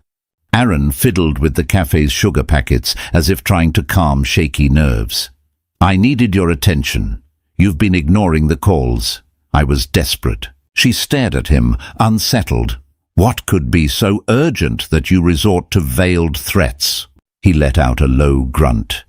Aaron fiddled with the cafe's sugar packets as if trying to calm shaky nerves. "I needed your attention. You've been ignoring the calls. I was desperate." She stared at him, unsettled. "What could be so urgent that you resort to veiled threats?" He let out a low grunt.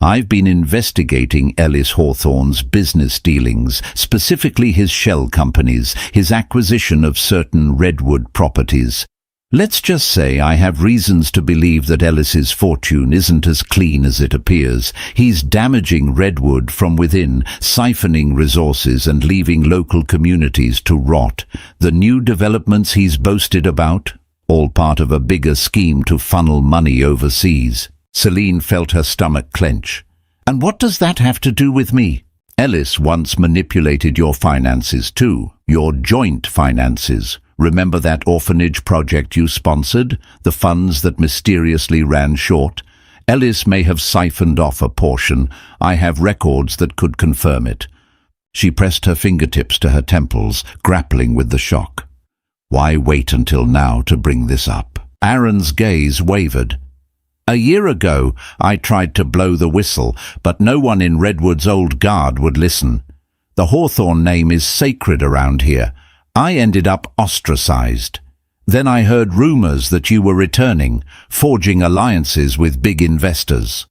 "I've been investigating Ellis Hawthorne's business dealings, specifically his shell companies, his acquisition of certain Redwood properties. Let's just say I have reasons to believe that Ellis's fortune isn't as clean as it appears. He's damaging Redwood from within, siphoning resources and leaving local communities to rot. The new developments he's boasted about, all part of a bigger scheme to funnel money overseas." Celine felt her stomach clench. "And what does that have to do with me?" "Ellis once manipulated your finances too, your joint finances. Remember that orphanage project you sponsored? The funds that mysteriously ran short? Ellis may have siphoned off a portion. I have records that could confirm it." She pressed her fingertips to her temples, grappling with the shock. Why wait until now to bring this up? Aaron's gaze wavered. "A year ago, I tried to blow the whistle, but no one in Redwood's old guard would listen. The Hawthorne name is sacred around here. I ended up ostracized. Then I heard rumors that you were returning, forging alliances with big investors.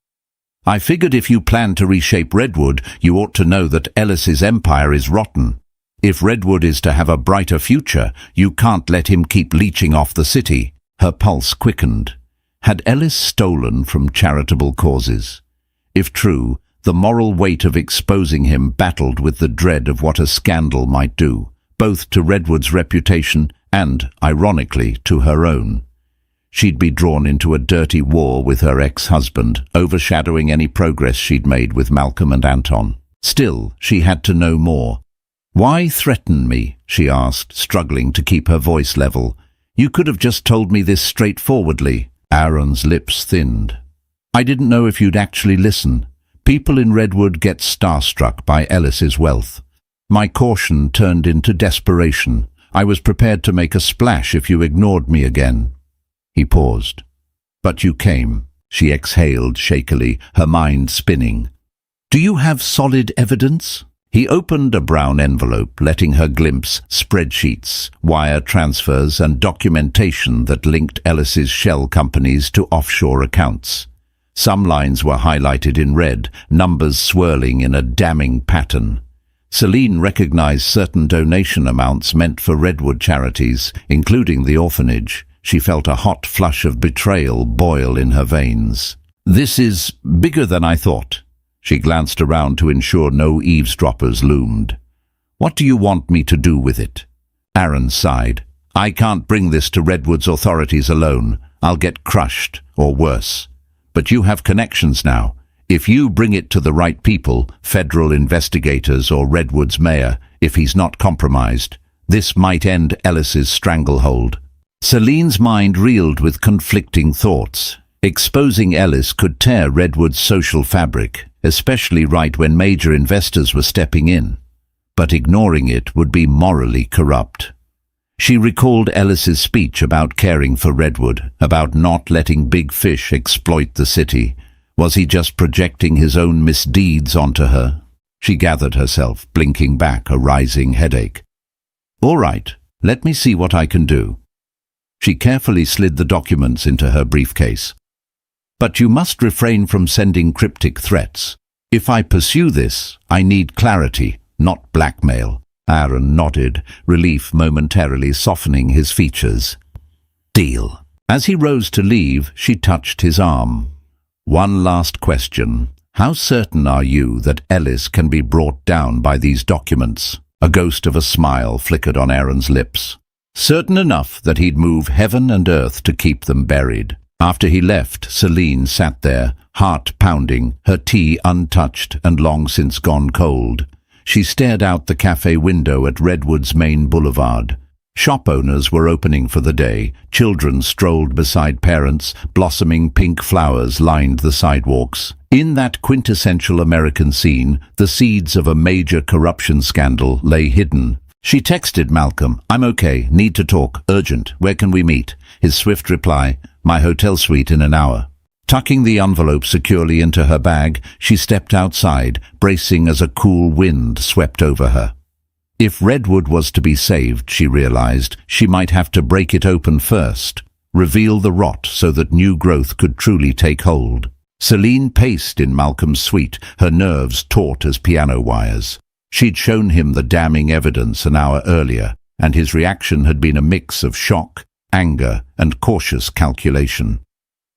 I figured if you plan to reshape Redwood, you ought to know that Ellis's empire is rotten. If Redwood is to have a brighter future, you can't let him keep leeching off the city." Her pulse quickened. Had Ellis stolen from charitable causes? If true, the moral weight of exposing him battled with the dread of what a scandal might do, both to Redwood's reputation and, ironically, to her own. She'd be drawn into a dirty war with her ex-husband, overshadowing any progress she'd made with Malcolm and Anton. Still, she had to know more. "Why threaten me?" she asked, struggling to keep her voice level. "You could have just told me this straightforwardly." Aaron's lips thinned. "I didn't know if you'd actually listen. People in Redwood get starstruck by Ellis's wealth. My caution turned into desperation. I was prepared to make a splash if you ignored me again." He paused. "But you came," she exhaled shakily, her mind spinning. "Do you have solid evidence?" He opened a brown envelope, letting her glimpse spreadsheets, wire transfers and documentation that linked Ellis's shell companies to offshore accounts. Some lines were highlighted in red, numbers swirling in a damning pattern. Celine recognized certain donation amounts meant for Redwood charities, including the orphanage. She felt a hot flush of betrayal boil in her veins. "This is bigger than I thought." She glanced around to ensure no eavesdroppers loomed. "What do you want me to do with it?" Aaron sighed. "I can't bring this to Redwood's authorities alone. I'll get crushed, or worse. But you have connections now. If you bring it to the right people, federal investigators or Redwood's mayor, if he's not compromised, this might end Ellis's stranglehold." Celine's mind reeled with conflicting thoughts. Exposing Ellis could tear Redwood's social fabric, especially right when major investors were stepping in. But ignoring it would be morally corrupt. She recalled Ellis's speech about caring for Redwood, about not letting big fish exploit the city. Was he just projecting his own misdeeds onto her? She gathered herself, blinking back a rising headache. "All right, let me see what I can do." She carefully slid the documents into her briefcase. "But you must refrain from sending cryptic threats. If I pursue this, I need clarity, not blackmail." Aaron nodded, relief momentarily softening his features. "Deal." As he rose to leave, she touched his arm. "One last question. How certain are you that Ellis can be brought down by these documents?" A ghost of a smile flickered on Aaron's lips. "Certain enough that he'd move heaven and earth to keep them buried." After he left, Celine sat there, heart pounding, her tea untouched and long since gone cold. She stared out the cafe window at Redwood's main boulevard. Shop owners were opening for the day, children strolled beside parents, blossoming pink flowers lined the sidewalks. In that quintessential American scene, the seeds of a major corruption scandal lay hidden. She texted Malcolm, "I'm okay, need to talk, urgent, where can we meet?" His swift reply, "My hotel suite in an hour." Tucking the envelope securely into her bag, she stepped outside, bracing as a cool wind swept over her. If Redwood was to be saved, she realized, she might have to break it open first, reveal the rot so that new growth could truly take hold. Celine paced in Malcolm's suite, her nerves taut as piano wires. She'd shown him the damning evidence an hour earlier, and his reaction had been a mix of shock, anger, and cautious calculation.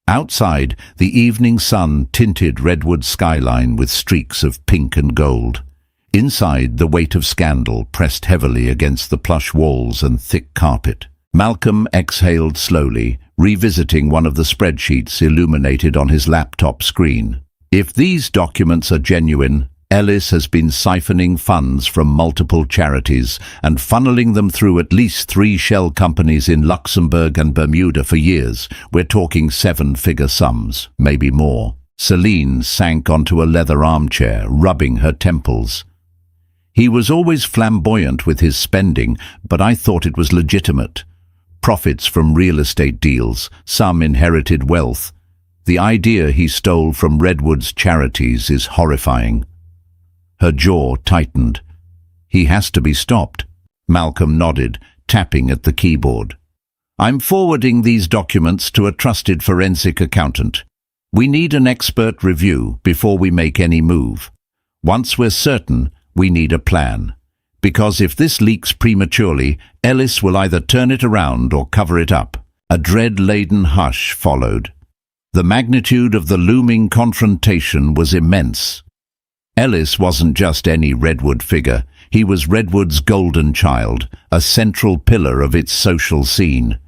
Outside, the evening sun tinted Redwood's skyline with streaks of pink and gold. Inside, the weight of scandal pressed heavily against the plush walls and thick carpet. Malcolm exhaled slowly, revisiting one of the spreadsheets illuminated on his laptop screen. If these documents are genuine, Ellis has been siphoning funds from multiple charities and funneling them through at least 3 shell companies in Luxembourg and Bermuda for years. We're talking 7-figure sums, maybe more. Celine sank onto a leather armchair, rubbing her temples. He was always flamboyant with his spending, but I thought it was legitimate. Profits from real estate deals, some inherited wealth. The idea he stole from Redwood's charities is horrifying. Her jaw tightened. He has to be stopped. Malcolm nodded, tapping at the keyboard. "I'm forwarding these documents to a trusted forensic accountant. We need an expert review before we make any move. Once we're certain, we need a plan. Because if this leaks prematurely, Ellis will either turn it around or cover it up." A dread-laden hush followed. The magnitude of the looming confrontation was immense. Ellis wasn't just any Redwood figure. He was Redwood's golden child, a central pillar of its social scene.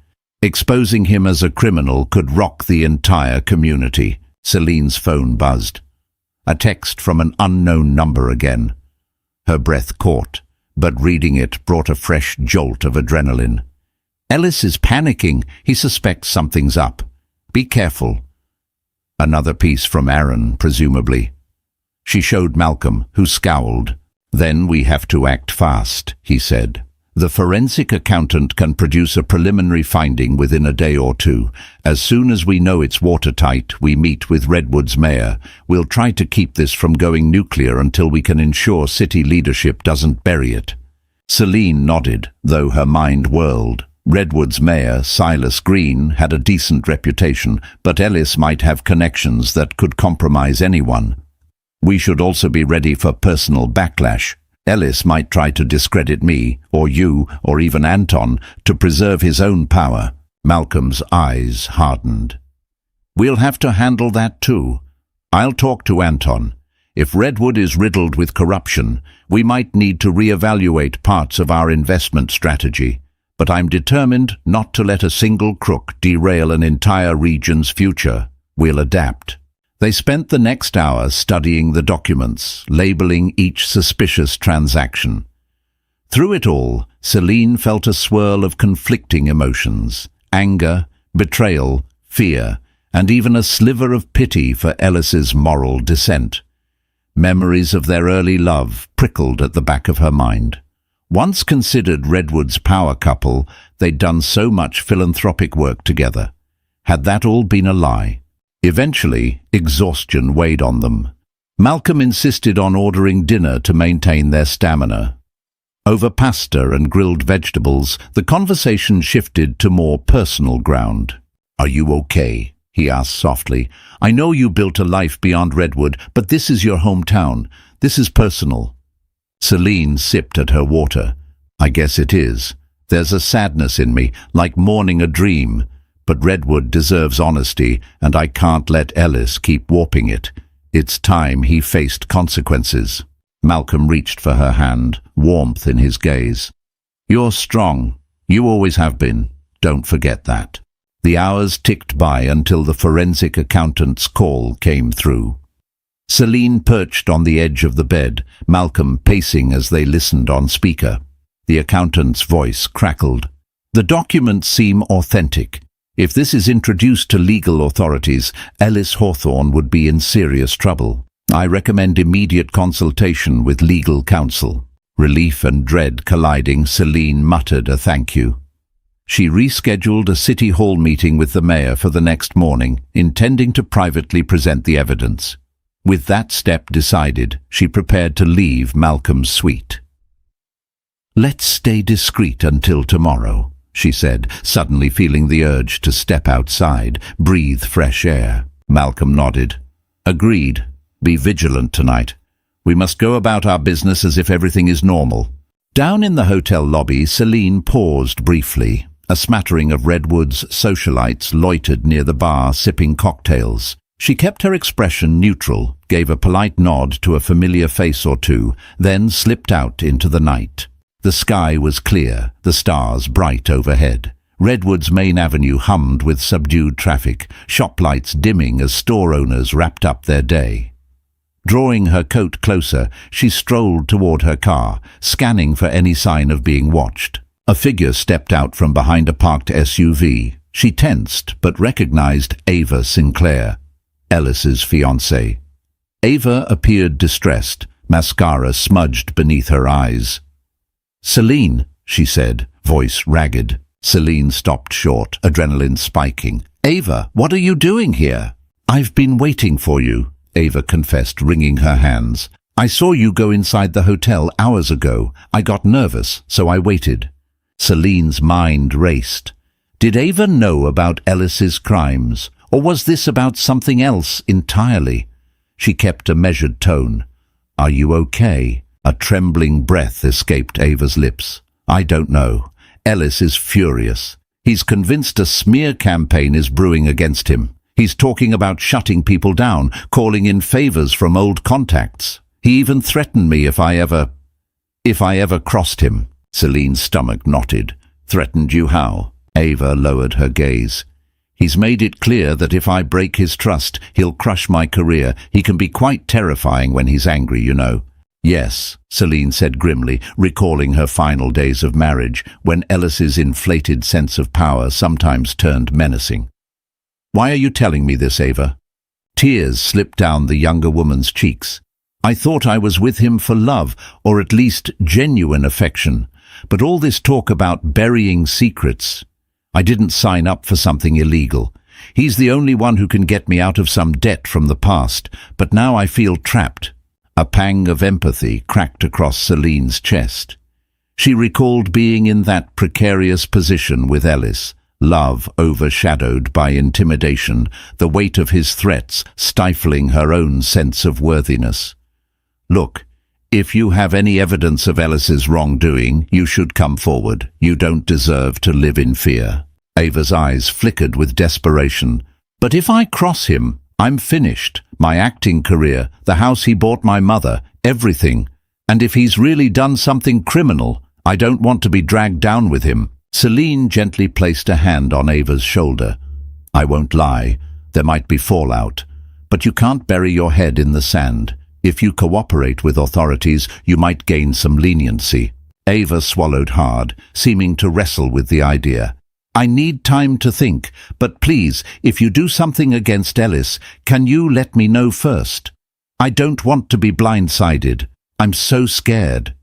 Exposing him as a criminal could rock the entire community. Celine's phone buzzed. A text from an unknown number again. Her breath caught, but reading it brought a fresh jolt of adrenaline. "Ellis is panicking. He suspects something's up. Be careful." Another piece from Aaron, presumably. She showed Malcolm, who scowled. "Then we have to act fast," he said. "The forensic accountant can produce a preliminary finding within a day or 2. As soon as we know it's watertight, we meet with Redwood's mayor. We'll try to keep this from going nuclear until we can ensure city leadership doesn't bury it." Celine nodded, though her mind whirled. Redwood's mayor, Silas Green, had a decent reputation, but Ellis might have connections that could compromise anyone. "We should also be ready for personal backlash. Ellis might try to discredit me, or you, or even Anton, to preserve his own power." Malcolm's eyes hardened. "We'll have to handle that too. I'll talk to Anton. If Redwood is riddled with corruption, we might need to reevaluate parts of our investment strategy. But I'm determined not to let a single crook derail an entire region's future. We'll adapt." They spent the next hour studying the documents, labeling each suspicious transaction. Through it all, Celine felt a swirl of conflicting emotions: anger, betrayal, fear, and even a sliver of pity for Ellis's moral dissent. Memories of their early love prickled at the back of her mind. Once considered Redwood's power couple, they'd done so much philanthropic work together. Had that all been a lie? Eventually, exhaustion weighed on them. Malcolm insisted on ordering dinner to maintain their stamina. Over pasta and grilled vegetables, the conversation shifted to more personal ground. "Are you okay?" he asked softly. "I know you built a life beyond Redwood, but this is your hometown. This is personal." Celine sipped at her water. "I guess it is. There's a sadness in me, like mourning a dream. But Redwood deserves honesty, and I can't let Ellis keep warping it. It's time he faced consequences." Malcolm reached for her hand, warmth in his gaze. "You're strong. You always have been. Don't forget that." The hours ticked by until the forensic accountant's call came through. Celine perched on the edge of the bed, Malcolm pacing as they listened on speaker. The accountant's voice crackled. "The documents seem authentic. If this is introduced to legal authorities, Ellis Hawthorne would be in serious trouble. I recommend immediate consultation with legal counsel. Relief and dread colliding, Celine muttered a thank you. She rescheduled a city hall meeting with the mayor for the next morning, intending to privately present the evidence. With that step decided, she prepared to leave Malcolm's suite. "Let's stay discreet until tomorrow," she said, suddenly feeling the urge to step outside, breathe fresh air. Malcolm nodded. "Agreed. Be vigilant tonight. We must go about our business as if everything is normal." Down in the hotel lobby, Celine paused briefly. A smattering of Redwood's socialites loitered near the bar, sipping cocktails. She kept her expression neutral, gave a polite nod to a familiar face or two, then slipped out into the night. The sky was clear, the stars bright overhead. Redwood's main avenue hummed with subdued traffic, shop lights dimming as store owners wrapped up their day. Drawing her coat closer, she strolled toward her car, scanning for any sign of being watched. A figure stepped out from behind a parked SUV. She tensed, but recognized Ava Sinclair, Ellis's fiancée. Ava appeared distressed, mascara smudged beneath her eyes. "Celine," she said, voice ragged. Celine stopped short, adrenaline spiking. "Ava, what are you doing here?" "I've been waiting for you," Ava confessed, wringing her hands. "I saw you go inside the hotel hours ago. I got nervous, so I waited." Celine's mind raced. Did Ava know about Ellis's crimes, or was this about something else entirely? She kept a measured tone. "Are you okay?" A trembling breath escaped Ava's lips. "I don't know. Ellis is furious. He's convinced a smear campaign is brewing against him. He's talking about shutting people down, calling in favors from old contacts. He even threatened me if I ever crossed him." Celine's stomach knotted. "Threatened you how?" Ava lowered her gaze. "He's made it clear that if I break his trust, he'll crush my career. He can be quite terrifying when he's angry, you know." "Yes," Celine said grimly, recalling her final days of marriage, when Ellis's inflated sense of power sometimes turned menacing. "Why are you telling me this, Ava?" Tears slipped down the younger woman's cheeks. "I thought I was with him for love, or at least genuine affection. But all this talk about burying secrets. I didn't sign up for something illegal. He's the only one who can get me out of some debt from the past, but now I feel trapped." A pang of empathy cracked across Celine's chest. She recalled being in that precarious position with Ellis, love overshadowed by intimidation, the weight of his threats stifling her own sense of worthiness. "Look, if you have any evidence of Ellis's wrongdoing, you should come forward. You don't deserve to live in fear." Ava's eyes flickered with desperation. "But if I cross him, I'm finished. My acting career, the house he bought my mother, everything. And if he's really done something criminal, I don't want to be dragged down with him." Celine gently placed a hand on Ava's shoulder. "I won't lie, there might be fallout. But you can't bury your head in the sand. If you cooperate with authorities, you might gain some leniency." Ava swallowed hard, seeming to wrestle with the idea. "I need time to think, but please, if you do something against Ellis, can you let me know first? I don't want to be blindsided. I'm so scared."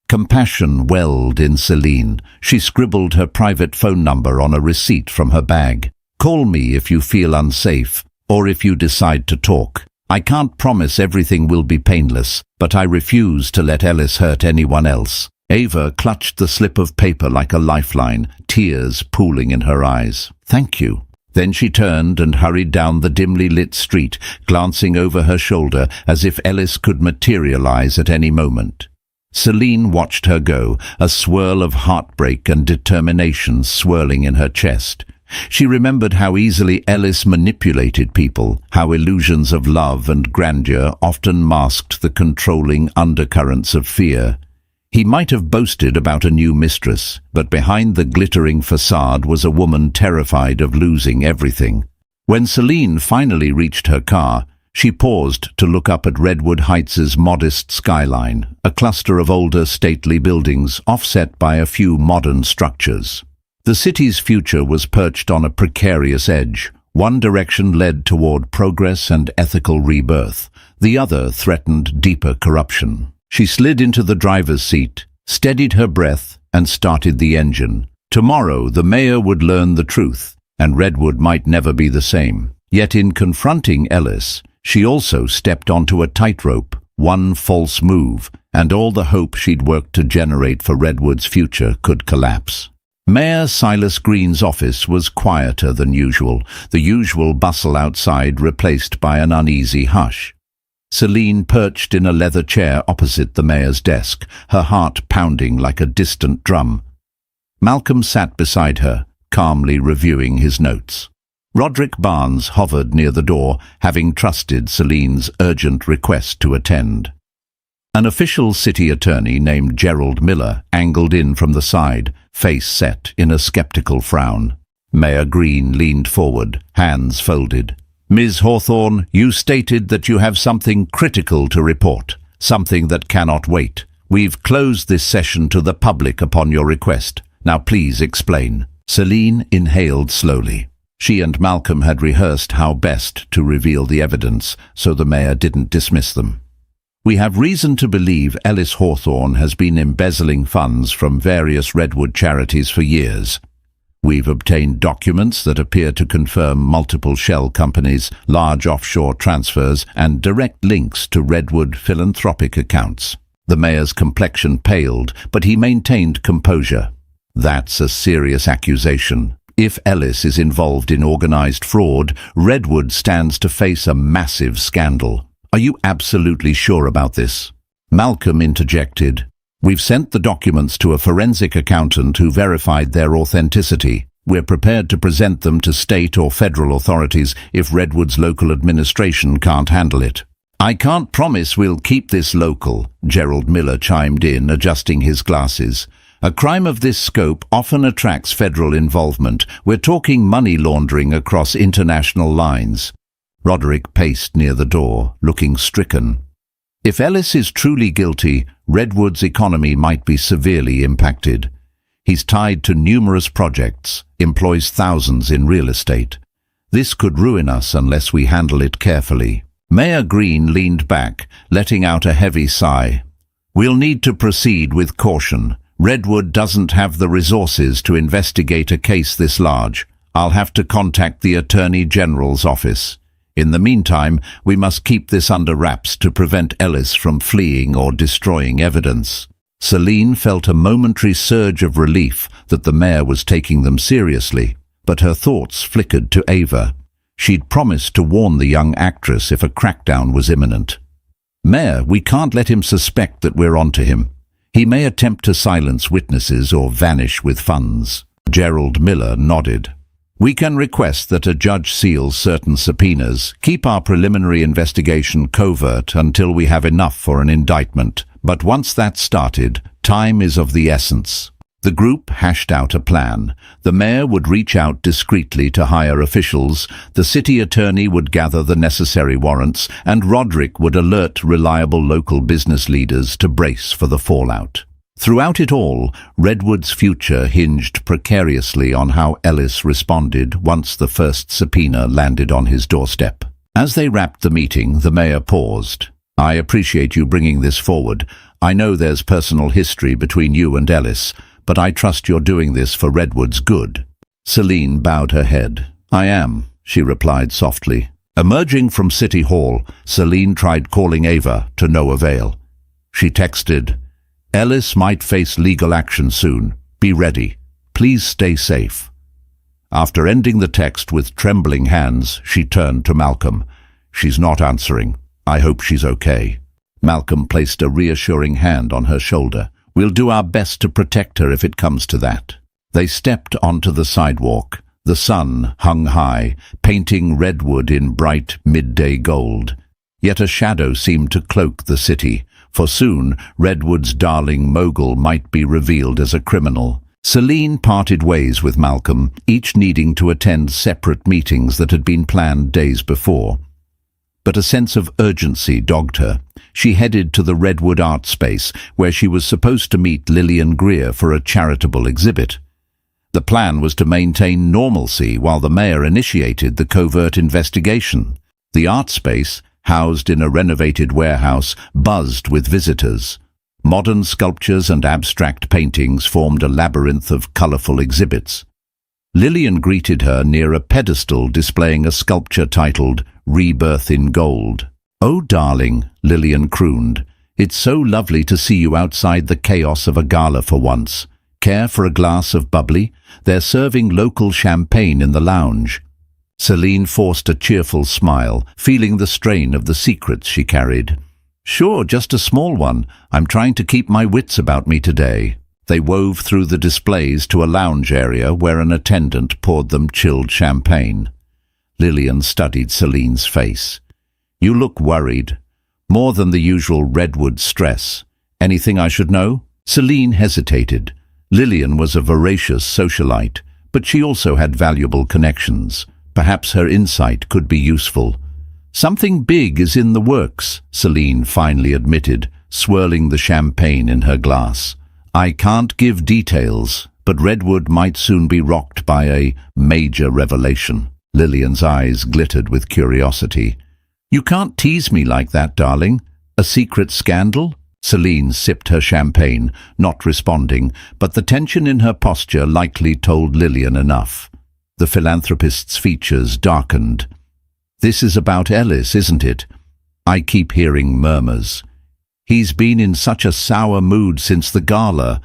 Compassion welled in Celine. She scribbled her private phone number on a receipt from her bag. "Call me if you feel unsafe, or if you decide to talk. I can't promise everything will be painless, but I refuse to let Ellis hurt anyone else." Ava clutched the slip of paper like a lifeline, tears pooling in her eyes. "Thank you." Then she turned and hurried down the dimly lit street, glancing over her shoulder as if Ellis could materialize at any moment. Celine watched her go, a swirl of heartbreak and determination swirling in her chest. She remembered how easily Ellis manipulated people, how illusions of love and grandeur often masked the controlling undercurrents of fear. He might have boasted about a new mistress, but behind the glittering facade was a woman terrified of losing everything. When Celine finally reached her car, she paused to look up at Redwood Heights' modest skyline, a cluster of older stately buildings offset by a few modern structures. The city's future was perched on a precarious edge. One direction led toward progress and ethical rebirth. The other threatened deeper corruption. She slid into the driver's seat, steadied her breath, and started the engine. Tomorrow, the mayor would learn the truth, and Redwood might never be the same. Yet in confronting Ellis, she also stepped onto a tightrope. One false move, and all the hope she'd worked to generate for Redwood's future could collapse. Mayor Silas Green's office was quieter than usual, the usual bustle outside replaced by an uneasy hush. Celine perched in a leather chair opposite the mayor's desk, her heart pounding like a distant drum. Malcolm sat beside her, calmly reviewing his notes. Roderick Barnes hovered near the door, having trusted Celine's urgent request to attend. An official city attorney named Gerald Miller angled in from the side, face set in a skeptical frown. Mayor Green leaned forward, hands folded. "Ms. Hawthorne, you stated that you have something critical to report, something that cannot wait. We've closed this session to the public upon your request. Now please explain." Celine inhaled slowly. She and Malcolm had rehearsed how best to reveal the evidence, so the mayor didn't dismiss them. "We have reason to believe Ellis Hawthorne has been embezzling funds from various Redwood charities for years. We've obtained documents that appear to confirm multiple shell companies, large offshore transfers, and direct links to Redwood philanthropic accounts." The mayor's complexion paled, but he maintained composure. "That's a serious accusation. If Ellis is involved in organized fraud, Redwood stands to face a massive scandal. Are you absolutely sure about this?" Malcolm interjected. "We've sent the documents to a forensic accountant who verified their authenticity. We're prepared to present them to state or federal authorities if Redwood's local administration can't handle it." "I can't promise we'll keep this local," Gerald Miller chimed in, adjusting his glasses. "A crime of this scope often attracts federal involvement. We're talking money laundering across international lines." Roderick paced near the door, looking stricken. If Ellis is truly guilty, Redwood's economy might be severely impacted. He's tied to numerous projects, employs thousands in real estate. This could ruin us unless we handle it carefully. Mayor Green leaned back, letting out a heavy sigh. "We'll need to proceed with caution. Redwood doesn't have the resources to investigate a case this large. I'll have to contact the Attorney General's office. In the meantime, we must keep this under wraps to prevent Ellis from fleeing or destroying evidence." Celine felt a momentary surge of relief that the mayor was taking them seriously, but her thoughts flickered to Ava. She'd promised to warn the young actress if a crackdown was imminent. "Mayor, we can't let him suspect that we're onto him. He may attempt to silence witnesses or vanish with funds." Gerald Miller nodded. "We can request that a judge seals certain subpoenas, keep our preliminary investigation covert until we have enough for an indictment. But once that's started, time is of the essence." The group hashed out a plan. The mayor would reach out discreetly to higher officials, the city attorney would gather the necessary warrants, and Roderick would alert reliable local business leaders to brace for the fallout. Throughout it all, Redwood's future hinged precariously on how Ellis responded once the first subpoena landed on his doorstep. As they wrapped the meeting, the mayor paused. "I appreciate you bringing this forward. I know there's personal history between you and Ellis, but I trust you're doing this for Redwood's good." Celine bowed her head. "I am," she replied softly. Emerging from City Hall, Celine tried calling Ava, to no avail. She texted, "Ellis might face legal action soon. Be ready. Please stay safe." After ending the text with trembling hands, she turned to Malcolm. "She's not answering. I hope she's okay." Malcolm placed a reassuring hand on her shoulder. "We'll do our best to protect her if it comes to that." They stepped onto the sidewalk. The sun hung high, painting Redwood in bright midday gold. Yet a shadow seemed to cloak the city, for soon Redwood's darling mogul might be revealed as a criminal. Celine parted ways with Malcolm, each needing to attend separate meetings that had been planned days before. But a sense of urgency dogged her. She headed to the Redwood Art Space, where she was supposed to meet Lillian Greer for a charitable exhibit. The plan was to maintain normalcy while the mayor initiated the covert investigation. The art space, housed in a renovated warehouse, buzzed with visitors. Modern sculptures and abstract paintings formed a labyrinth of colorful exhibits. Lillian greeted her near a pedestal displaying a sculpture titled "Rebirth in Gold." "Oh, darling," Lillian crooned, "it's so lovely to see you outside the chaos of a gala for once. Care for a glass of bubbly? They're serving local champagne in the lounge." Celine forced a cheerful smile, feeling the strain of the secrets she carried. "Sure, just a small one. I'm trying to keep my wits about me today." They wove through the displays to a lounge area where an attendant poured them chilled champagne. Lillian studied Celine's face. "You look worried. More than the usual redwood stress. Anything I should know?" Celine hesitated. Lillian was a voracious socialite, but she also had valuable connections. Perhaps her insight could be useful. "Something big is in the works," Celine finally admitted, swirling the champagne in her glass. "I can't give details, but Redwood might soon be rocked by a major revelation." Lillian's eyes glittered with curiosity. "You can't tease me like that, darling. A secret scandal?" Celine sipped her champagne, not responding, but the tension in her posture likely told Lillian enough. The philanthropist's features darkened. "This is about Ellis, isn't it? I keep hearing murmurs. He's been in such a sour mood since the gala,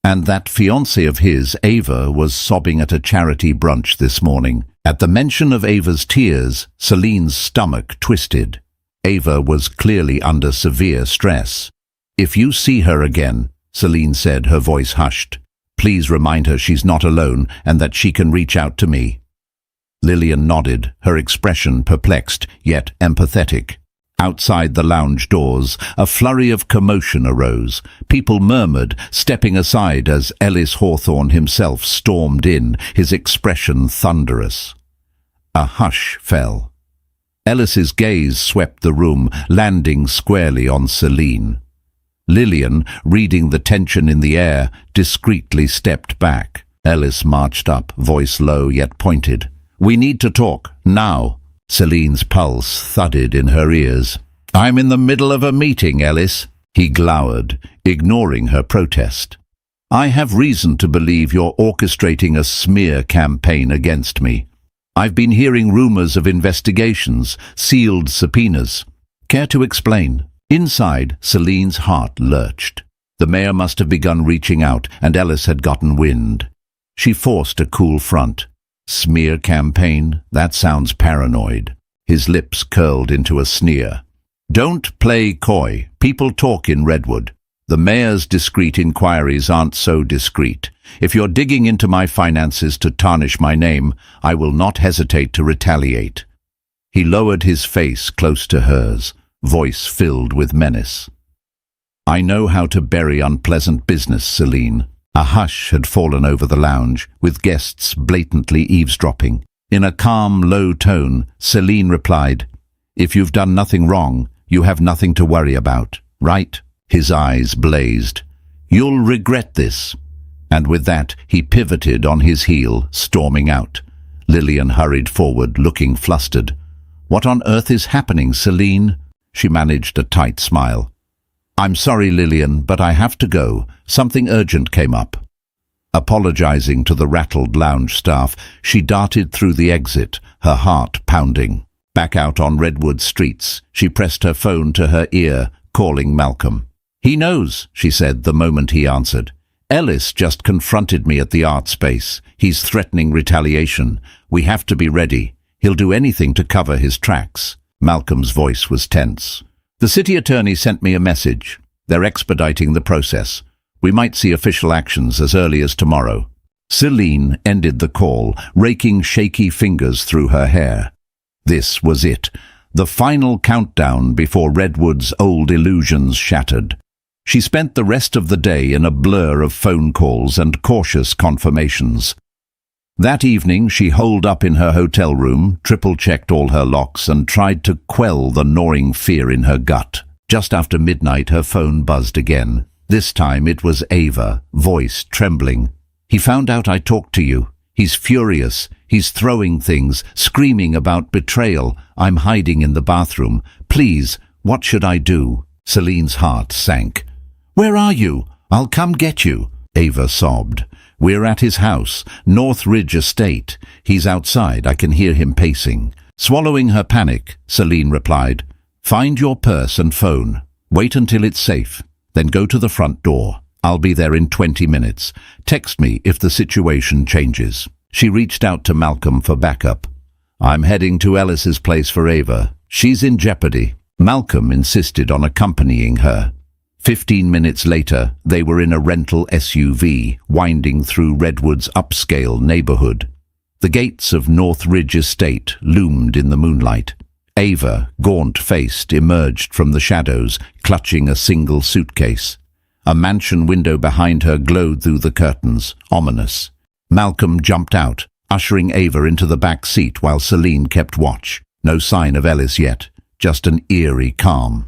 and that fiancée of his, Ava, was sobbing at a charity brunch this morning." At the mention of Ava's tears, Celine's stomach twisted. Ava was clearly under severe stress. "If you see her again," Celine said, her voice hushed, "please remind her she's not alone and that she can reach out to me." Lillian nodded, her expression perplexed, yet empathetic. Outside the lounge doors, a flurry of commotion arose. People murmured, stepping aside as Ellis Hawthorne himself stormed in, his expression thunderous. A hush fell. Ellis's gaze swept the room, landing squarely on Celine. Lillian, reading the tension in the air, discreetly stepped back. Ellis marched up, voice low yet pointed. "We need to talk, now." Celine's pulse thudded in her ears. "I'm in the middle of a meeting, Ellis." He glowered, ignoring her protest. "I have reason to believe you're orchestrating a smear campaign against me. I've been hearing rumors of investigations, sealed subpoenas. Care to explain?" Inside, Celine's heart lurched. The mayor must have begun reaching out, and Ellis had gotten wind. She forced a cool front. "Smear campaign? That sounds paranoid." His lips curled into a sneer. "Don't play coy. People talk in Redwood. The mayor's discreet inquiries aren't so discreet. If you're digging into my finances to tarnish my name, I will not hesitate to retaliate." He lowered his face close to hers, voice filled with menace. "I know how to bury unpleasant business, Celine." A hush had fallen over the lounge, with guests blatantly eavesdropping. In a calm, low tone, Celine replied, "If you've done nothing wrong, you have nothing to worry about, right?" His eyes blazed. "You'll regret this." And with that, he pivoted on his heel, storming out. Lillian hurried forward, looking flustered. "What on earth is happening, Celine?" She managed a tight smile. "I'm sorry, Lillian, but I have to go. Something urgent came up." Apologizing to the rattled lounge staff, she darted through the exit, her heart pounding. Back out on Redwood streets, she pressed her phone to her ear, calling Malcolm. "He knows," she said the moment he answered. "Ellis just confronted me at the art space. He's threatening retaliation. We have to be ready. He'll do anything to cover his tracks." Malcolm's voice was tense. "The city attorney sent me a message. They're expediting the process. We might see official actions as early as tomorrow." Celine ended the call, raking shaky fingers through her hair. This was it, the final countdown before Redwood's old illusions shattered. She spent the rest of the day in a blur of phone calls and cautious confirmations. That evening she holed up in her hotel room, triple-checked all her locks, and tried to quell the gnawing fear in her gut. Just after midnight her phone buzzed again. This time it was Ava, voice trembling. He found out I talked to you. He's furious. He's throwing things, screaming about betrayal. I'm hiding in the bathroom. Please, what should I do?" Celine's heart sank. "Where are you? I'll come get you," Ava sobbed. "We're at his house, North Ridge Estate. He's outside. I can hear him pacing." Swallowing her panic, Celine replied, "Find your purse and phone. Wait until it's safe. Then go to the front door. I'll be there in 20 minutes. Text me if the situation changes." She reached out to Malcolm for backup. "I'm heading to Ellis's place for Ava. She's in jeopardy." Malcolm insisted on accompanying her. 15 minutes later, they were in a rental SUV, winding through Redwood's upscale neighborhood. The gates of North Ridge Estate loomed in the moonlight. Ava, gaunt-faced, emerged from the shadows, clutching a single suitcase. A mansion window behind her glowed through the curtains, ominous. Malcolm jumped out, ushering Ava into the back seat while Celine kept watch. No sign of Ellis yet, just an eerie calm.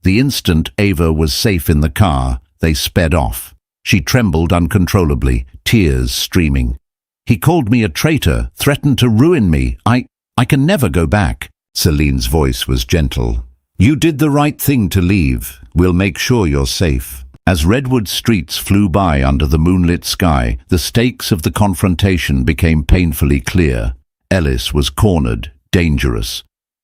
The instant Ava was safe in the car, they sped off. She trembled uncontrollably, tears streaming. "He called me a traitor, threatened to ruin me. I can never go back." Celine's voice was gentle. "You did the right thing to leave. We'll make sure you're safe." As Redwood streets flew by under the moonlit sky, the stakes of the confrontation became painfully clear. Ellis was cornered, dangerous.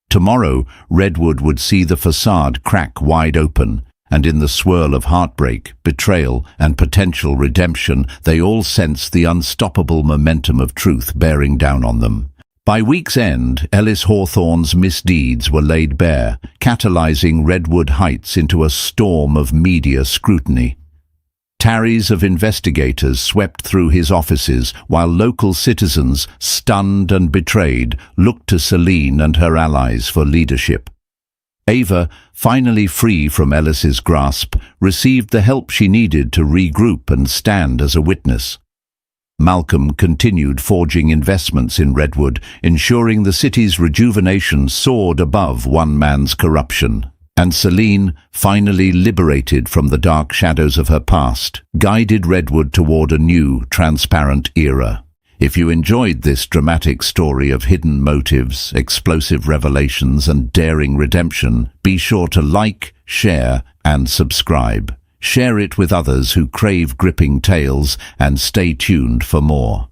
Tomorrow, Redwood would see the facade crack wide open, and in the swirl of heartbreak, betrayal, and potential redemption, they all sensed the unstoppable momentum of truth bearing down on them. By week's end, Ellis Hawthorne's misdeeds were laid bare, catalyzing Redwood Heights into a storm of media scrutiny. Tarries of investigators swept through his offices, while local citizens, stunned and betrayed, looked to Celine and her allies for leadership. Ava, finally free from Ellis's grasp, received the help she needed to regroup and stand as a witness. Malcolm continued forging investments in Redwood, ensuring the city's rejuvenation soared above one man's corruption. And Celine, finally liberated from the dark shadows of her past, guided Redwood toward a new, transparent era. If you enjoyed this dramatic story of hidden motives, explosive revelations, and daring redemption, be sure to like, share, and subscribe. Share it with others who crave gripping tales, and stay tuned for more.